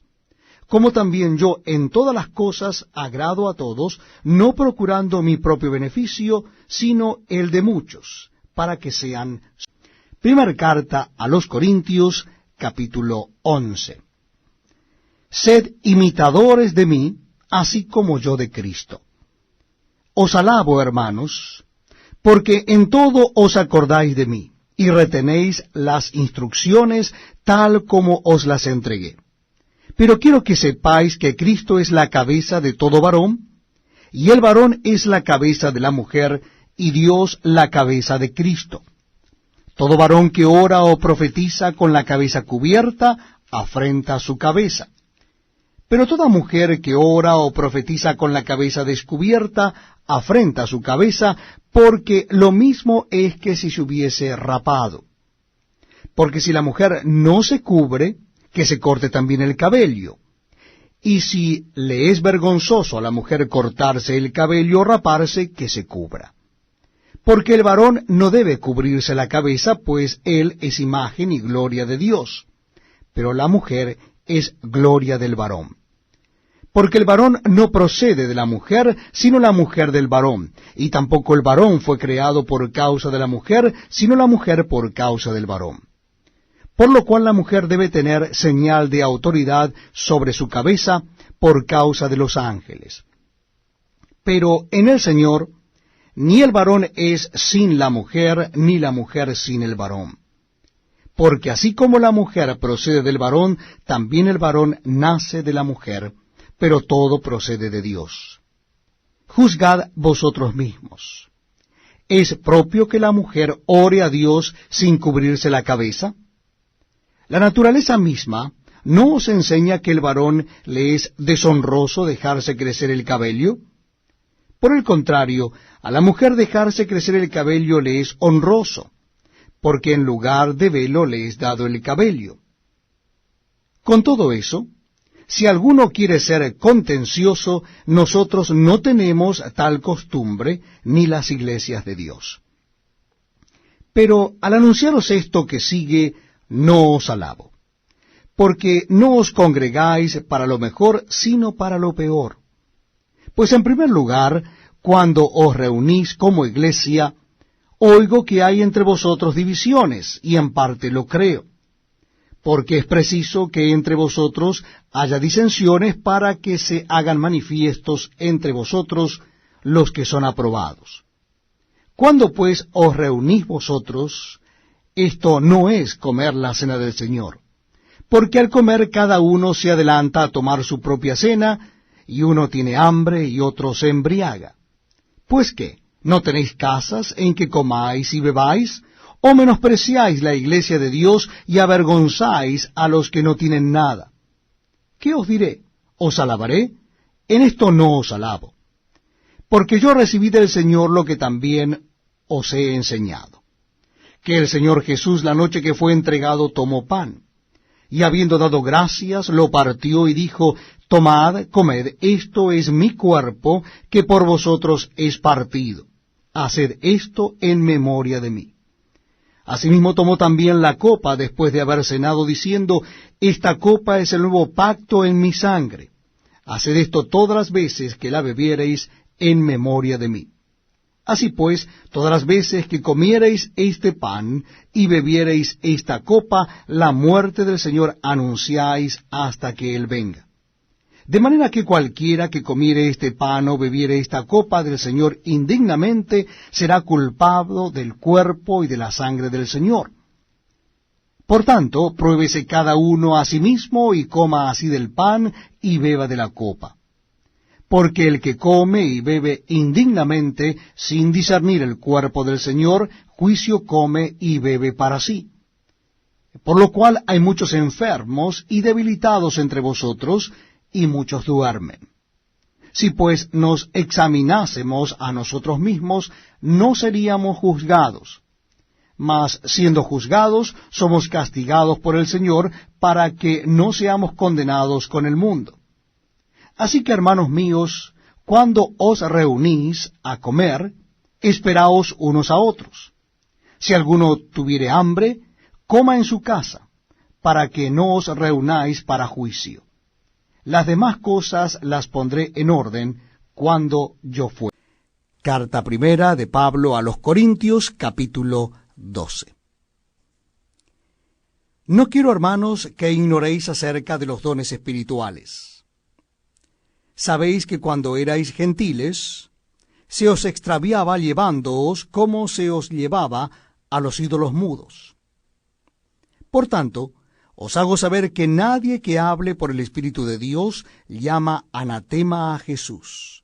A: Como también yo en todas las cosas agrado a todos, no procurando mi propio beneficio, sino el de muchos, para que sean. Primera carta a los Corintios, capítulo 11. Sed imitadores de mí, así como yo de Cristo. Os alabo, hermanos, porque en todo os acordáis de mí, y retenéis las instrucciones tal como os las entregué. Pero quiero que sepáis que Cristo es la cabeza de todo varón, y el varón es la cabeza de la mujer, y Dios la cabeza de Cristo. Todo varón que ora o profetiza con la cabeza cubierta, afrenta su cabeza. Pero toda mujer que ora o profetiza con la cabeza descubierta, afrenta su cabeza, porque lo mismo es que si se hubiese rapado. Porque si la mujer no se cubre, que se corte también el cabello. Y si le es vergonzoso a la mujer cortarse el cabello o raparse, que se cubra. Porque el varón no debe cubrirse la cabeza, pues él es imagen y gloria de Dios. Pero la mujer es gloria del varón. Porque el varón no procede de la mujer, sino la mujer del varón. Y tampoco el varón fue creado por causa de la mujer, sino la mujer por causa del varón. Por lo cual la mujer debe tener señal de autoridad sobre su cabeza por causa de los ángeles. Pero en el Señor, ni el varón es sin la mujer, ni la mujer sin el varón. Porque así como la mujer procede del varón, también el varón nace de la mujer, pero todo procede de Dios. Juzgad vosotros mismos. ¿Es propio que la mujer ore a Dios sin cubrirse la cabeza? La naturaleza misma ¿no os enseña que el varón le es deshonroso dejarse crecer el cabello? Por el contrario, a la mujer dejarse crecer el cabello le es honroso, porque en lugar de velo le es dado el cabello. Con todo eso, si alguno quiere ser contencioso, nosotros no tenemos tal costumbre, ni las iglesias de Dios. Pero al anunciaros esto que sigue, no os alabo, porque no os congregáis para lo mejor, sino para lo peor. Pues en primer lugar, cuando os reunís como iglesia, oigo que hay entre vosotros divisiones, y en parte lo creo, porque es preciso que entre vosotros haya disensiones para que se hagan manifiestos entre vosotros los que son aprobados. Cuando pues os reunís vosotros, esto no es comer la cena del Señor, porque al comer cada uno se adelanta a tomar su propia cena, y uno tiene hambre y otro se embriaga. ¿Pues qué? ¿No tenéis casas en que comáis y bebáis? ¿O menospreciáis la iglesia de Dios y avergonzáis a los que no tienen nada? ¿Qué os diré? ¿Os alabaré? En esto no os alabo, porque yo recibí del Señor lo que también os he enseñado. Que el Señor Jesús, la noche que fue entregado, tomó pan, y habiendo dado gracias, lo partió y dijo: Tomad, comed, esto es mi cuerpo, que por vosotros es partido. Haced esto en memoria de mí. Asimismo tomó también la copa después de haber cenado, diciendo: Esta copa es el nuevo pacto en mi sangre. Haced esto todas las veces que la bebiereis en memoria de mí. Así pues, todas las veces que comiereis este pan y bebiereis esta copa, la muerte del Señor anunciáis hasta que Él venga. De manera que cualquiera que comiere este pan o bebiere esta copa del Señor indignamente, será culpado del cuerpo y de la sangre del Señor. Por tanto, pruébese cada uno a sí mismo, y coma así del pan y beba de la copa. Porque el que come y bebe indignamente, sin discernir el cuerpo del Señor, juicio come y bebe para sí. Por lo cual hay muchos enfermos y debilitados entre vosotros, y muchos duermen. Si pues nos examinásemos a nosotros mismos, no seríamos juzgados. Mas siendo juzgados, somos castigados por el Señor, para que no seamos condenados con el mundo. Así que, hermanos míos, cuando os reunís a comer, esperaos unos a otros. Si alguno tuviere hambre, coma en su casa, para que no os reunáis para juicio. Las demás cosas las pondré en orden cuando yo fuere. Carta primera de Pablo a los Corintios, capítulo 12. No quiero, hermanos, que ignoréis acerca de los dones espirituales. Sabéis que cuando erais gentiles, se os extraviaba llevándoos como se os llevaba a los ídolos mudos. Por tanto, os hago saber que nadie que hable por el Espíritu de Dios llama anatema a Jesús.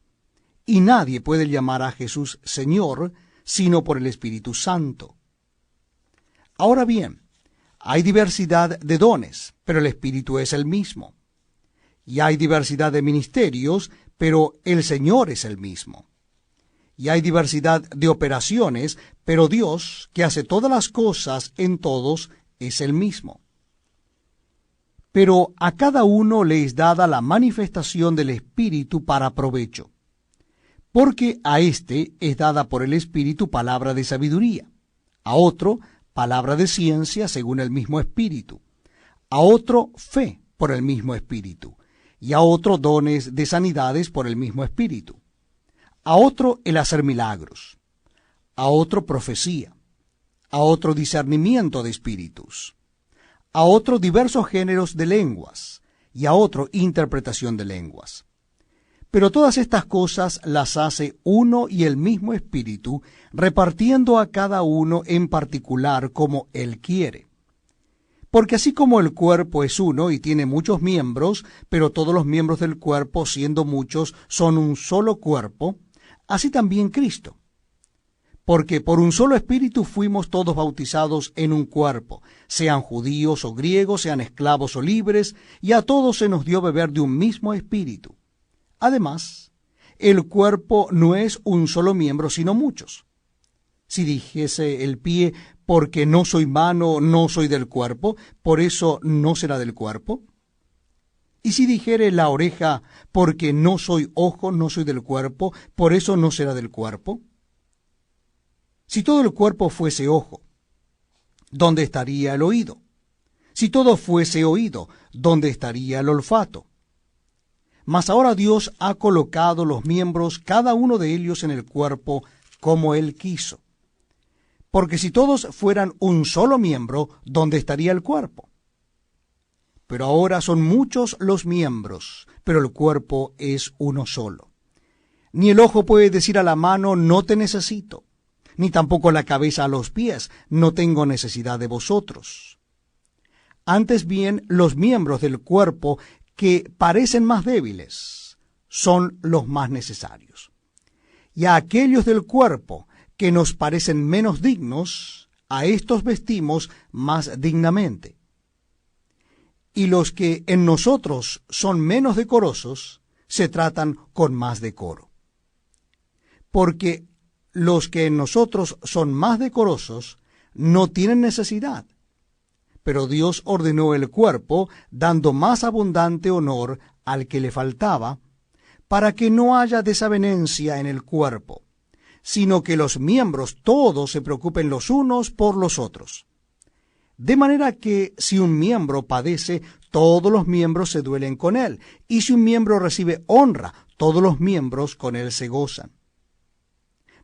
A: Y nadie puede llamar a Jesús Señor, sino por el Espíritu Santo. Ahora bien, hay diversidad de dones, pero el Espíritu es el mismo. Y hay diversidad de ministerios, pero el Señor es el mismo. Y hay diversidad de operaciones, pero Dios, que hace todas las cosas en todos, es el mismo. Pero a cada uno le es dada la manifestación del Espíritu para provecho. Porque a éste es dada por el Espíritu palabra de sabiduría, a otro palabra de ciencia según el mismo Espíritu, a otro fe por el mismo Espíritu, y a otro dones de sanidades por el mismo Espíritu, a otro el hacer milagros, a otro profecía, a otro discernimiento de espíritus, a otro diversos géneros de lenguas, y a otro interpretación de lenguas. Pero todas estas cosas las hace uno y el mismo Espíritu, repartiendo a cada uno en particular como Él quiere. Porque así como el cuerpo es uno y tiene muchos miembros, pero todos los miembros del cuerpo, siendo muchos, son un solo cuerpo, así también Cristo. Porque por un solo Espíritu fuimos todos bautizados en un cuerpo, sean judíos o griegos, sean esclavos o libres, y a todos se nos dio beber de un mismo Espíritu. Además, el cuerpo no es un solo miembro, sino muchos. Si dijese el pie, porque no soy mano, no soy del cuerpo, por eso no será del cuerpo. Y si dijere la oreja, porque no soy ojo, no soy del cuerpo, por eso no será del cuerpo. Si todo el cuerpo fuese ojo, ¿dónde estaría el oído? Si todo fuese oído, ¿dónde estaría el olfato? Mas ahora Dios ha colocado los miembros, cada uno de ellos en el cuerpo, como Él quiso. Porque si todos fueran un solo miembro, ¿dónde estaría el cuerpo? Pero ahora son muchos los miembros, pero el cuerpo es uno solo. Ni el ojo puede decir a la mano, no te necesito, ni tampoco la cabeza a los pies, no tengo necesidad de vosotros. Antes bien, los miembros del cuerpo que parecen más débiles son los más necesarios. Y a aquellos del cuerpo que nos parecen menos dignos, a estos vestimos más dignamente. Y los que en nosotros son menos decorosos, se tratan con más decoro. Porque los que en nosotros son más decorosos no tienen necesidad, pero Dios ordenó el cuerpo, dando más abundante honor al que le faltaba, para que no haya desavenencia en el cuerpo, sino que los miembros todos se preocupen los unos por los otros. De manera que si un miembro padece, todos los miembros se duelen con él, y si un miembro recibe honra, todos los miembros con él se gozan.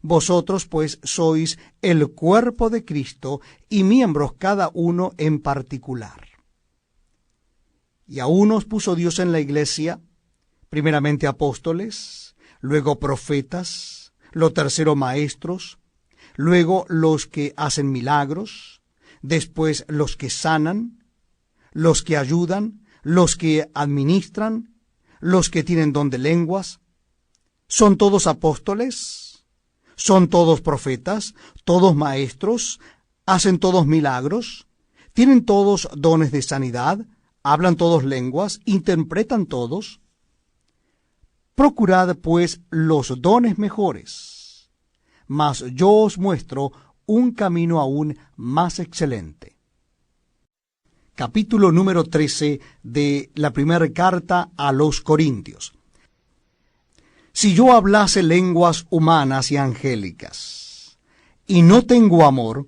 A: Vosotros, pues, sois el cuerpo de Cristo, y miembros cada uno en particular. Y a unos puso Dios en la iglesia, primeramente apóstoles, luego profetas, lo tercero maestros, luego los que hacen milagros, después los que sanan, los que ayudan, los que administran, los que tienen don de lenguas. ¿Son todos apóstoles? ¿Son todos profetas? ¿Todos maestros? ¿Hacen todos milagros? ¿Tienen todos dones de sanidad? ¿Hablan todos lenguas? ¿Interpretan todos? Procurad, pues, los dones mejores, mas yo os muestro un camino aún más excelente. Capítulo número 13 de la primera carta a los Corintios. Si yo hablase lenguas humanas y angélicas, y no tengo amor,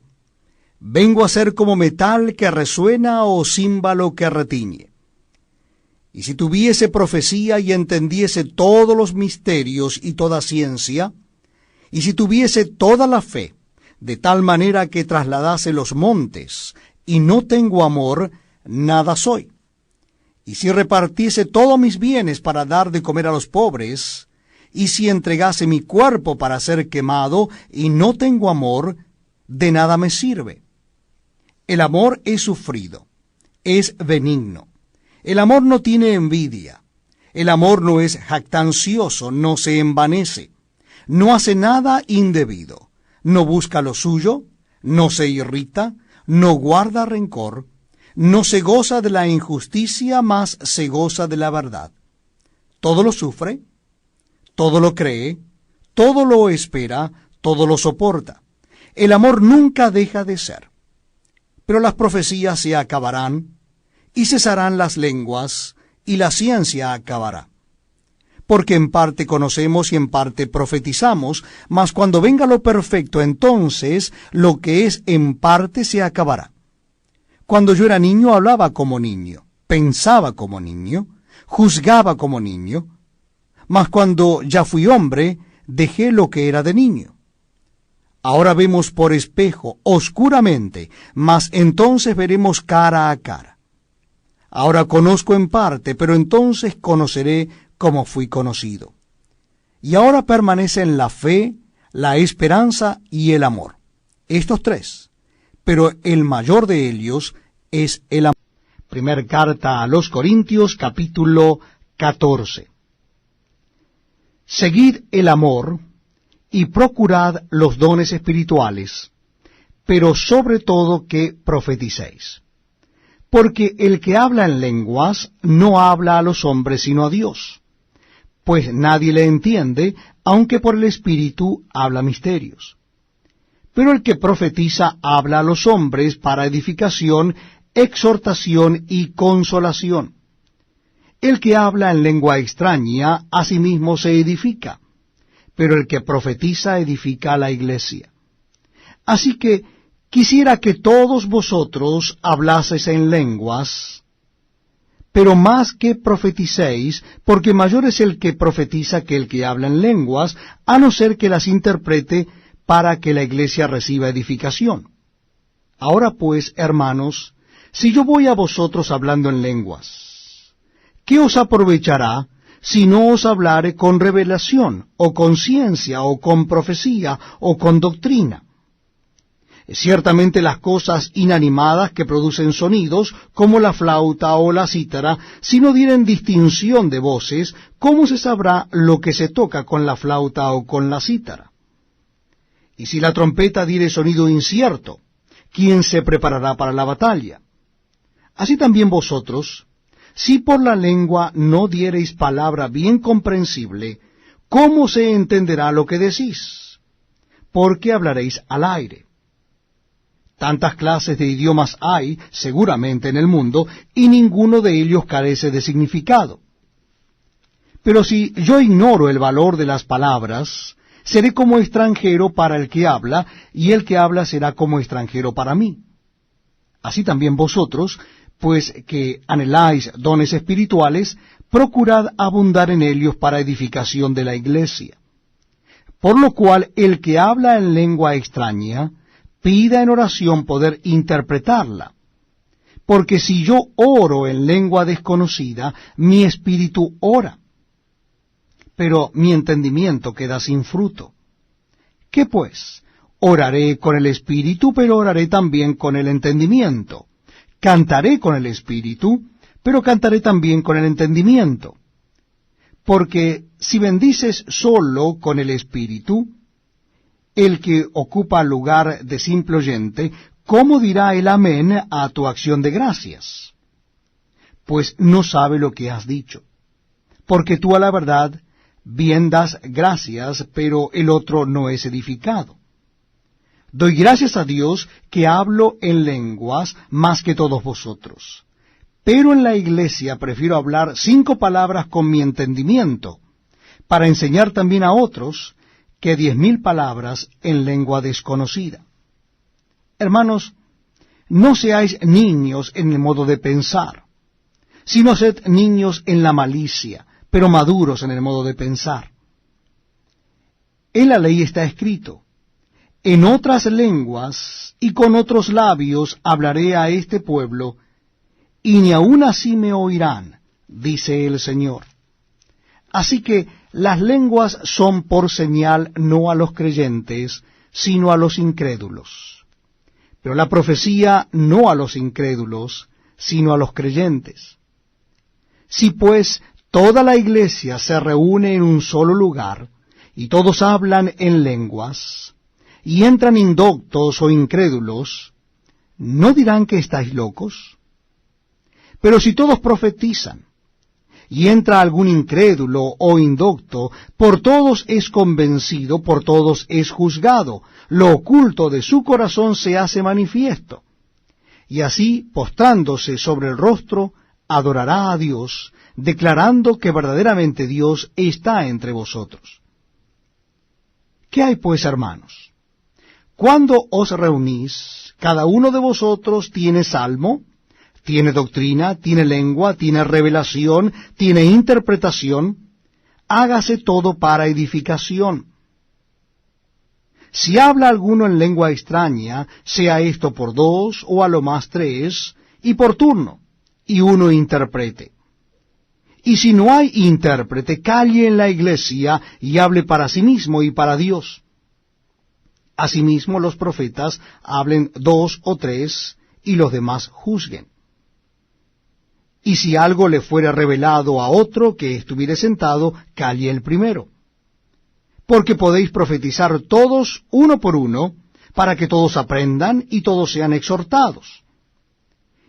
A: vengo a ser como metal que resuena o címbalo que retiñe. Y si tuviese profecía y entendiese todos los misterios y toda ciencia, y si tuviese toda la fe, de tal manera que trasladase los montes, y no tengo amor, nada soy. Y si repartiese todos mis bienes para dar de comer a los pobres, y si entregase mi cuerpo para ser quemado, y no tengo amor, de nada me sirve. El amor es sufrido, es benigno. El amor no tiene envidia. El amor no es jactancioso, no se envanece. No hace nada indebido. No busca lo suyo, no se irrita, no guarda rencor. No se goza de la injusticia, mas se goza de la verdad. Todo lo sufre, todo lo cree, todo lo espera, todo lo soporta. El amor nunca deja de ser. Pero las profecías se acabarán, y cesarán las lenguas, y la ciencia acabará. Porque en parte conocemos y en parte profetizamos, mas cuando venga lo perfecto, entonces lo que es en parte se acabará. Cuando yo era niño hablaba como niño, pensaba como niño, juzgaba como niño, mas cuando ya fui hombre, dejé lo que era de niño. Ahora vemos por espejo, oscuramente, mas entonces veremos cara a cara. Ahora conozco en parte, pero entonces conoceré como fui conocido. Y ahora permanecen la fe, la esperanza y el amor. Estos tres. Pero el mayor de ellos es el amor. Primer carta a los Corintios, capítulo 14. Seguid el amor y procurad los dones espirituales, pero sobre todo que profeticéis. Porque el que habla en lenguas no habla a los hombres sino a Dios, pues nadie le entiende, aunque por el Espíritu habla misterios. Pero el que profetiza habla a los hombres para edificación, exhortación y consolación. El que habla en lengua extraña a sí mismo se edifica, pero el que profetiza edifica a la iglesia. Así que quisiera que todos vosotros hablaseis en lenguas, pero más que profeticéis, porque mayor es el que profetiza que el que habla en lenguas, a no ser que las interprete para que la iglesia reciba edificación. Ahora pues, hermanos, si yo voy a vosotros hablando en lenguas, ¿qué os aprovechará si no os hablare con revelación, o con ciencia, o con profecía, o con doctrina? Ciertamente las cosas inanimadas que producen sonidos, como la flauta o la cítara, si no dieren distinción de voces, ¿cómo se sabrá lo que se toca con la flauta o con la cítara? Y si la trompeta diere sonido incierto, ¿quién se preparará para la batalla? Así también vosotros, si por la lengua no diereis palabra bien comprensible, ¿cómo se entenderá lo que decís? Porque hablaréis al aire. Tantas clases de idiomas hay, seguramente, en el mundo, y ninguno de ellos carece de significado. Pero si yo ignoro el valor de las palabras, seré como extranjero para el que habla, y el que habla será como extranjero para mí. Así también vosotros, pues que anheláis dones espirituales, procurad abundar en ellos para edificación de la iglesia. Por lo cual el que habla en lengua extraña, pida en oración poder interpretarla. Porque si yo oro en lengua desconocida, mi espíritu ora, pero mi entendimiento queda sin fruto. ¿Qué pues? Oraré con el espíritu, pero oraré también con el entendimiento. Cantaré con el espíritu, pero cantaré también con el entendimiento. Porque si bendices solo con el espíritu, el que ocupa lugar de simple oyente, ¿cómo dirá el amén a tu acción de gracias? Pues no sabe lo que has dicho. Porque tú a la verdad bien das gracias, pero el otro no es edificado. Doy gracias a Dios que hablo en lenguas más que todos vosotros. Pero en la iglesia prefiero hablar 5 palabras con mi entendimiento, para enseñar también a otros, que 10.000 palabras en lengua desconocida. Hermanos, no seáis niños en el modo de pensar, sino sed niños en la malicia, pero maduros en el modo de pensar. En la ley está escrito: en otras lenguas y con otros labios hablaré a este pueblo, y ni aun así me oirán, dice el Señor. Así que las lenguas son por señal no a los creyentes, sino a los incrédulos. Pero la profecía no a los incrédulos, sino a los creyentes. Si pues toda la iglesia se reúne en un solo lugar, y todos hablan en lenguas, y entran indoctos o incrédulos, ¿no dirán que estáis locos? Pero si todos profetizan, y entra algún incrédulo o indocto, por todos es convencido, por todos es juzgado, lo oculto de su corazón se hace manifiesto. Y así, postrándose sobre el rostro, adorará a Dios, declarando que verdaderamente Dios está entre vosotros. ¿Qué hay pues, hermanos? Cuando os reunís, cada uno de vosotros tiene salmo, tiene doctrina, tiene lengua, tiene revelación, tiene interpretación, hágase todo para edificación. Si habla alguno en lengua extraña, sea esto por dos o a lo más tres, y por turno, y uno interprete. Y si no hay intérprete, calle en la iglesia y hable para sí mismo y para Dios. Asimismo los profetas hablen dos o tres, y los demás juzguen. Y si algo le fuera revelado a otro que estuviere sentado, calle el primero. Porque podéis profetizar todos uno por uno, para que todos aprendan y todos sean exhortados.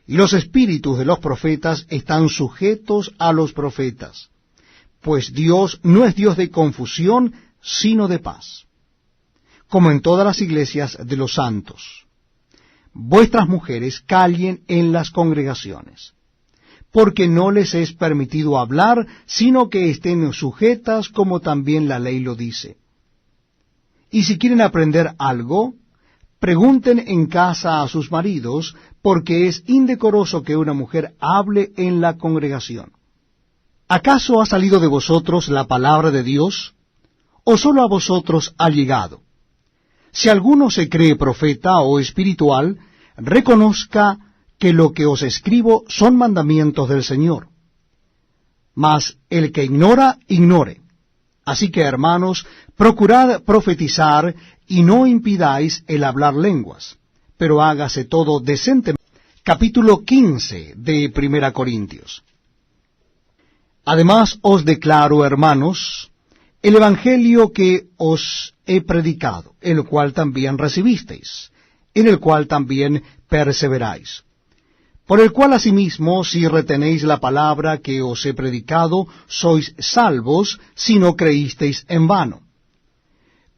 A: Y los espíritus de los profetas están sujetos a los profetas, pues Dios no es Dios de confusión, sino de paz, como en todas las iglesias de los santos. Vuestras mujeres callen en las congregaciones, porque no les es permitido hablar, sino que estén sujetas, como también la ley lo dice. Y si quieren aprender algo, pregunten en casa a sus maridos, porque es indecoroso que una mujer hable en la congregación. ¿Acaso ha salido de vosotros la palabra de Dios, o sólo a vosotros ha llegado? Si alguno se cree profeta o espiritual, reconozca que lo que os escribo son mandamientos del Señor. Mas el que ignora, ignore. Así que, hermanos, procurad profetizar y no impidáis el hablar lenguas, pero hágase todo decentemente. Capítulo 15 de 1 Corintios. Además os declaro, hermanos, el evangelio que os he predicado, el cual también recibisteis, en el cual también perseveráis. Por el cual asimismo, si retenéis la palabra que os he predicado, sois salvos, si no creísteis en vano.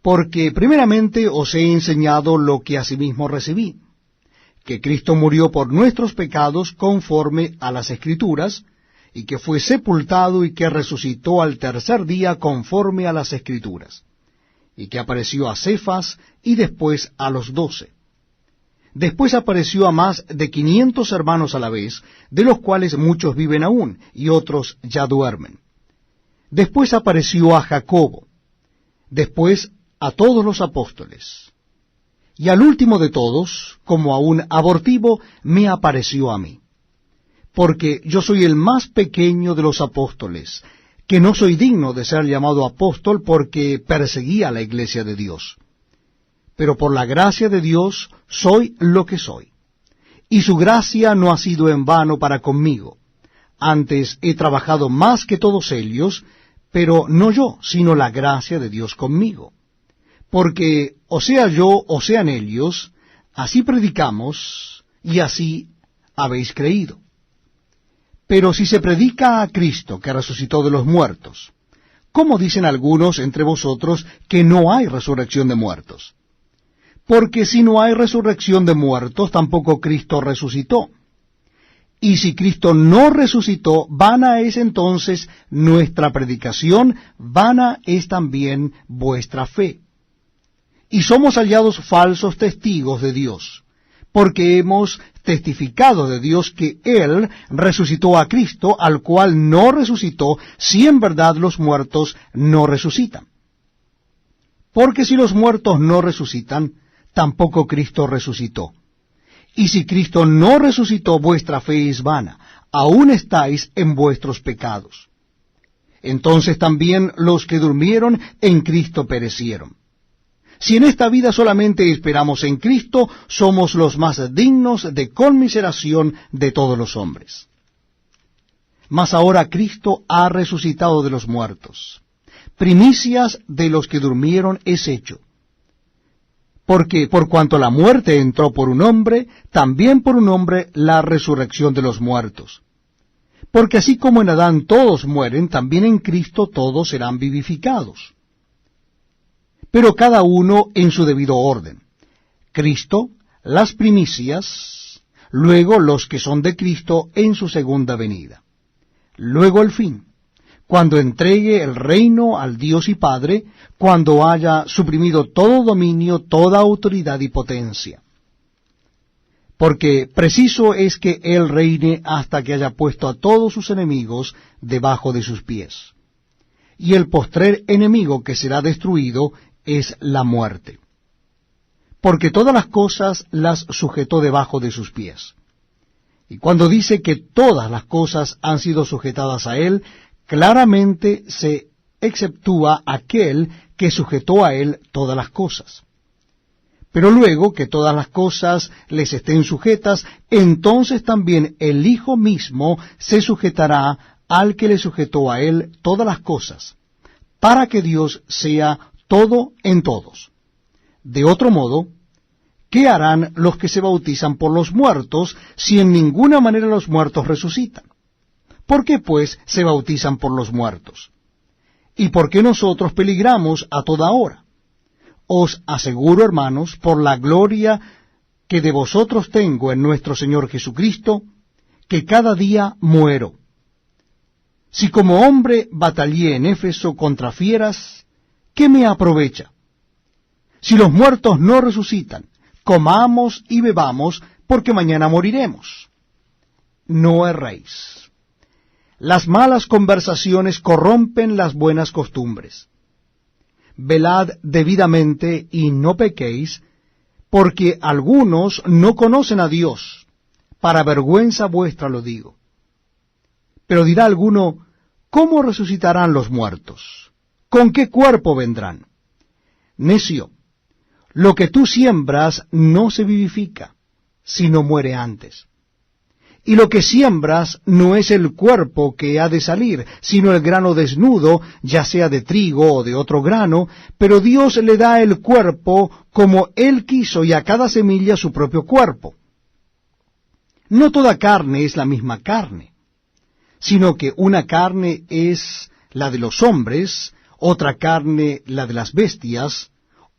A: Porque primeramente os he enseñado lo que asimismo recibí, que Cristo murió por nuestros pecados conforme a las Escrituras, y que fue sepultado y que resucitó al tercer día conforme a las Escrituras, y que apareció a Cefas y después a los 12. Después apareció a más de 500 hermanos a la vez, de los cuales muchos viven aún, y otros ya duermen. Después apareció a Jacobo, después a todos los apóstoles. Y al último de todos, como a un abortivo, me apareció a mí. Porque yo soy el más pequeño de los apóstoles, que no soy digno de ser llamado apóstol porque perseguía la iglesia de Dios. Pero por la gracia de Dios soy lo que soy. Y su gracia no ha sido en vano para conmigo. Antes he trabajado más que todos ellos, pero no yo, sino la gracia de Dios conmigo. Porque, o sea yo, o sean ellos, así predicamos, y así habéis creído. Pero si se predica a Cristo, que resucitó de los muertos, ¿cómo dicen algunos entre vosotros que no hay resurrección de muertos? Porque si no hay resurrección de muertos, tampoco Cristo resucitó. Y si Cristo no resucitó, vana es entonces nuestra predicación, vana es también vuestra fe. Y somos hallados falsos testigos de Dios, porque hemos testificado de Dios que Él resucitó a Cristo, al cual no resucitó, si en verdad los muertos no resucitan. Porque si los muertos no resucitan, tampoco Cristo resucitó. Y si Cristo no resucitó, vuestra fe es vana, aún estáis en vuestros pecados. Entonces también los que durmieron en Cristo perecieron. Si en esta vida solamente esperamos en Cristo, somos los más dignos de conmiseración de todos los hombres. Mas ahora Cristo ha resucitado de los muertos. Primicias de los que durmieron es hecho. Porque por cuanto la muerte entró por un hombre, también por un hombre la resurrección de los muertos. Porque así como en Adán todos mueren, también en Cristo todos serán vivificados. Pero cada uno en su debido orden. Cristo, las primicias, luego los que son de Cristo en su segunda venida. Luego el fin, cuando entregue el reino al Dios y Padre, cuando haya suprimido todo dominio, toda autoridad y potencia. Porque preciso es que Él reine hasta que haya puesto a todos sus enemigos debajo de sus pies. Y el postrer enemigo que será destruido es la muerte. Porque todas las cosas las sujetó debajo de sus pies. Y cuando dice que todas las cosas han sido sujetadas a Él, claramente se exceptúa aquel que sujetó a Él todas las cosas. Pero luego que todas las cosas les estén sujetas, entonces también el Hijo mismo se sujetará al que le sujetó a Él todas las cosas, para que Dios sea todo en todos. De otro modo, ¿qué harán los que se bautizan por los muertos, si en ninguna manera los muertos resucitan? ¿Por qué, pues, se bautizan por los muertos? ¿Y por qué nosotros peligramos a toda hora? Os aseguro, hermanos, por la gloria que de vosotros tengo en nuestro Señor Jesucristo, que cada día muero. Si como hombre batallé en Éfeso contra fieras, ¿qué me aprovecha? Si los muertos no resucitan, comamos y bebamos, porque mañana moriremos. No erréis. Las malas conversaciones corrompen las buenas costumbres. Velad debidamente y no pequéis, porque algunos no conocen a Dios. Para vergüenza vuestra lo digo. Pero dirá alguno, ¿cómo resucitarán los muertos? ¿Con qué cuerpo vendrán? Necio, lo que tú siembras no se vivifica, sino muere antes. Y lo que siembras no es el cuerpo que ha de salir, sino el grano desnudo, ya sea de trigo o de otro grano, pero Dios le da el cuerpo como Él quiso, y a cada semilla su propio cuerpo. No toda carne es la misma carne, sino que una carne es la de los hombres, otra carne la de las bestias,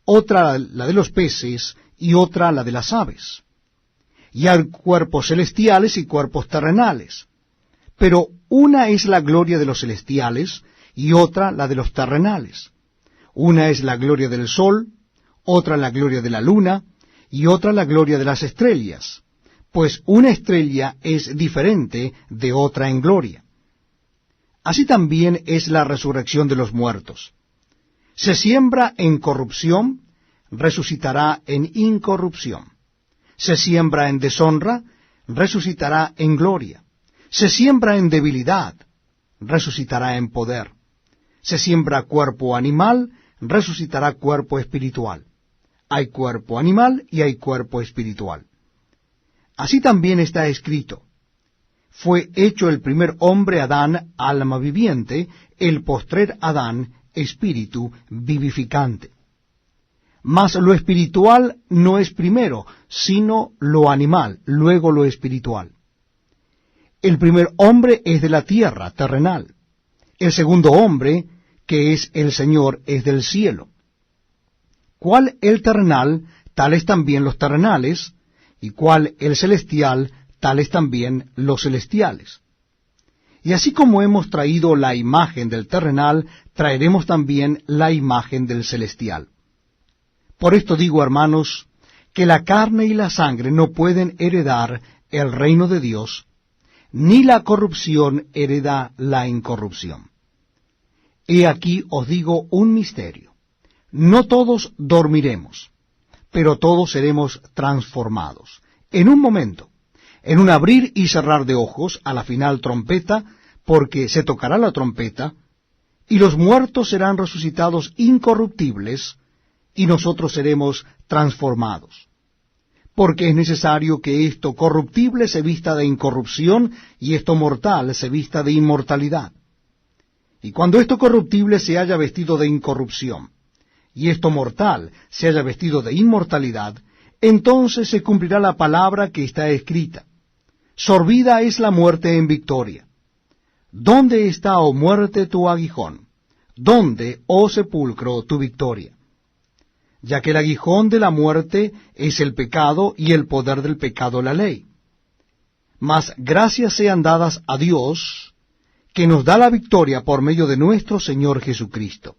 A: otra la de los peces, y otra la de las aves. Y hay cuerpos celestiales y cuerpos terrenales. Pero una es la gloria de los celestiales y otra la de los terrenales. Una es la gloria del sol, otra la gloria de la luna y otra la gloria de las estrellas, pues una estrella es diferente de otra en gloria. Así también es la resurrección de los muertos. Se siembra en corrupción, resucitará en incorrupción. Se siembra en deshonra, resucitará en gloria. Se siembra en debilidad, resucitará en poder. Se siembra cuerpo animal, resucitará cuerpo espiritual. Hay cuerpo animal y hay cuerpo espiritual. Así también está escrito: fue hecho el primer hombre Adán, alma viviente, el postrer Adán, espíritu vivificante. Mas lo espiritual no es primero, sino lo animal, luego lo espiritual. El primer hombre es de la tierra, terrenal. El segundo hombre, que es el Señor, es del cielo. ¿Cuál el terrenal? Tales también los terrenales, y cuál el celestial, tales también los celestiales. Y así como hemos traído la imagen del terrenal, traeremos también la imagen del celestial. Por esto digo, hermanos, que la carne y la sangre no pueden heredar el reino de Dios, ni la corrupción hereda la incorrupción. He aquí os digo un misterio. No todos dormiremos, pero todos seremos transformados. En un momento, en un abrir y cerrar de ojos, a la final trompeta, porque se tocará la trompeta, y los muertos serán resucitados incorruptibles, y nosotros seremos transformados. Porque es necesario que esto corruptible se vista de incorrupción, y esto mortal se vista de inmortalidad. Y cuando esto corruptible se haya vestido de incorrupción, y esto mortal se haya vestido de inmortalidad, entonces se cumplirá la palabra que está escrita: sorbida es la muerte en victoria. ¿Dónde está, oh muerte, tu aguijón? ¿Dónde, oh sepulcro, tu victoria? Ya que el aguijón de la muerte es el pecado, y el poder del pecado la ley. Mas gracias sean dadas a Dios, que nos da la victoria por medio de nuestro Señor Jesucristo.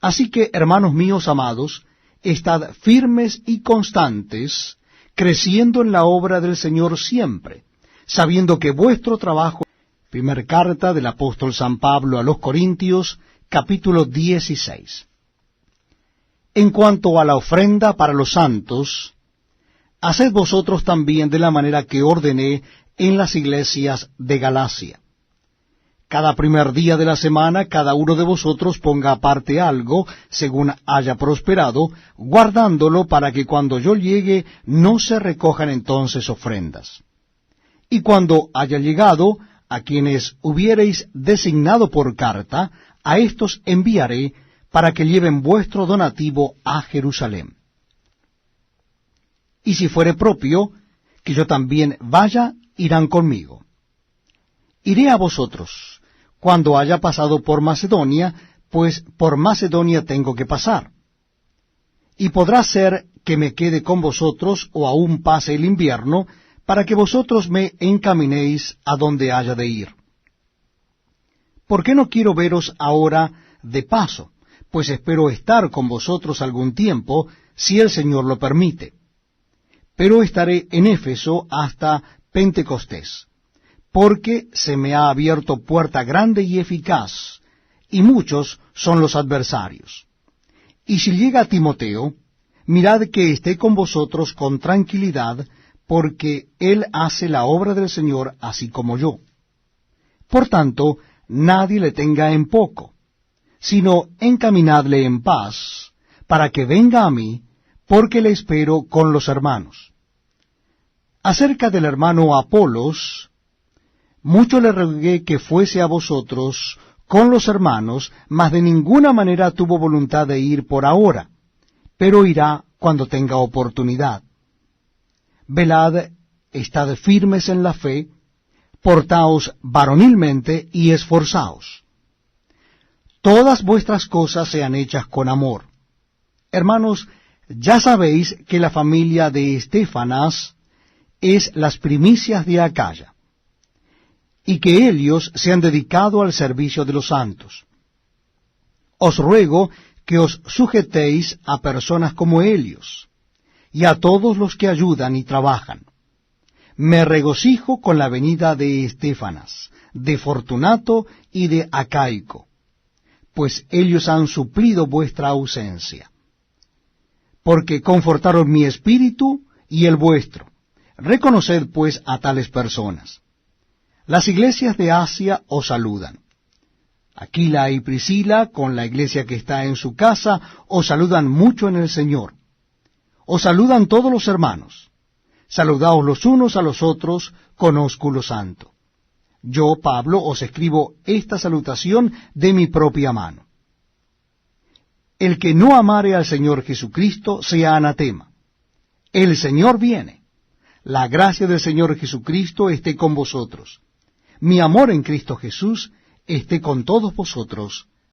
A: Así que, hermanos míos amados, estad firmes y constantes, creciendo en la obra del Señor siempre, sabiendo que vuestro trabajo... Primer carta del apóstol San Pablo a los Corintios, capítulo 16. En cuanto a la ofrenda para los santos, haced vosotros también de la manera que ordené en las iglesias de Galacia. Cada primer día de la semana, cada uno de vosotros ponga aparte algo, según haya prosperado, guardándolo para que cuando yo llegue no se recojan entonces ofrendas. Y cuando haya llegado, a quienes hubiereis designado por carta, a éstos enviaré para que lleven vuestro donativo a Jerusalén. Y si fuere propio, que yo también vaya, irán conmigo. Iré a vosotros, cuando haya pasado por Macedonia, pues por Macedonia tengo que pasar. Y podrá ser que me quede con vosotros, o aún pase el invierno, para que vosotros me encaminéis a donde haya de ir. ¿Por qué no quiero veros ahora de paso? Pues espero estar con vosotros algún tiempo, si el Señor lo permite. Pero estaré en Éfeso hasta Pentecostés, porque se me ha abierto puerta grande y eficaz, y muchos son los adversarios. Y si llega Timoteo, mirad que esté con vosotros con tranquilidad, porque él hace la obra del Señor así como yo. Por tanto, nadie le tenga en poco, sino encaminadle en paz, para que venga a mí, porque le espero con los hermanos. Acerca del hermano Apolos, mucho le rogué que fuese a vosotros con los hermanos, mas de ninguna manera tuvo voluntad de ir por ahora, pero irá cuando tenga oportunidad. Velad, estad firmes en la fe, portaos varonilmente y esforzaos. Todas vuestras cosas sean hechas con amor. Hermanos, ya sabéis que la familia de Estéfanas es las primicias de Acaya, y que ellos se han dedicado al servicio de los santos. Os ruego que os sujetéis a personas como ellos, y a todos los que ayudan y trabajan. Me regocijo con la venida de Estéfanas, de Fortunato y de Acaico, pues ellos han suplido vuestra ausencia. Porque confortaron mi espíritu y el vuestro. Reconoced pues a tales personas. Las iglesias de Asia os saludan. Aquila y Priscila, con la iglesia que está en su casa, os saludan mucho en el Señor. Os saludan todos los hermanos. Saludaos los unos a los otros con ósculo santo. Yo, Pablo, os escribo esta salutación de mi propia mano. El que no amare al Señor Jesucristo sea anatema. El Señor viene. La gracia del Señor Jesucristo esté con vosotros. Mi amor en Cristo Jesús esté con todos vosotros.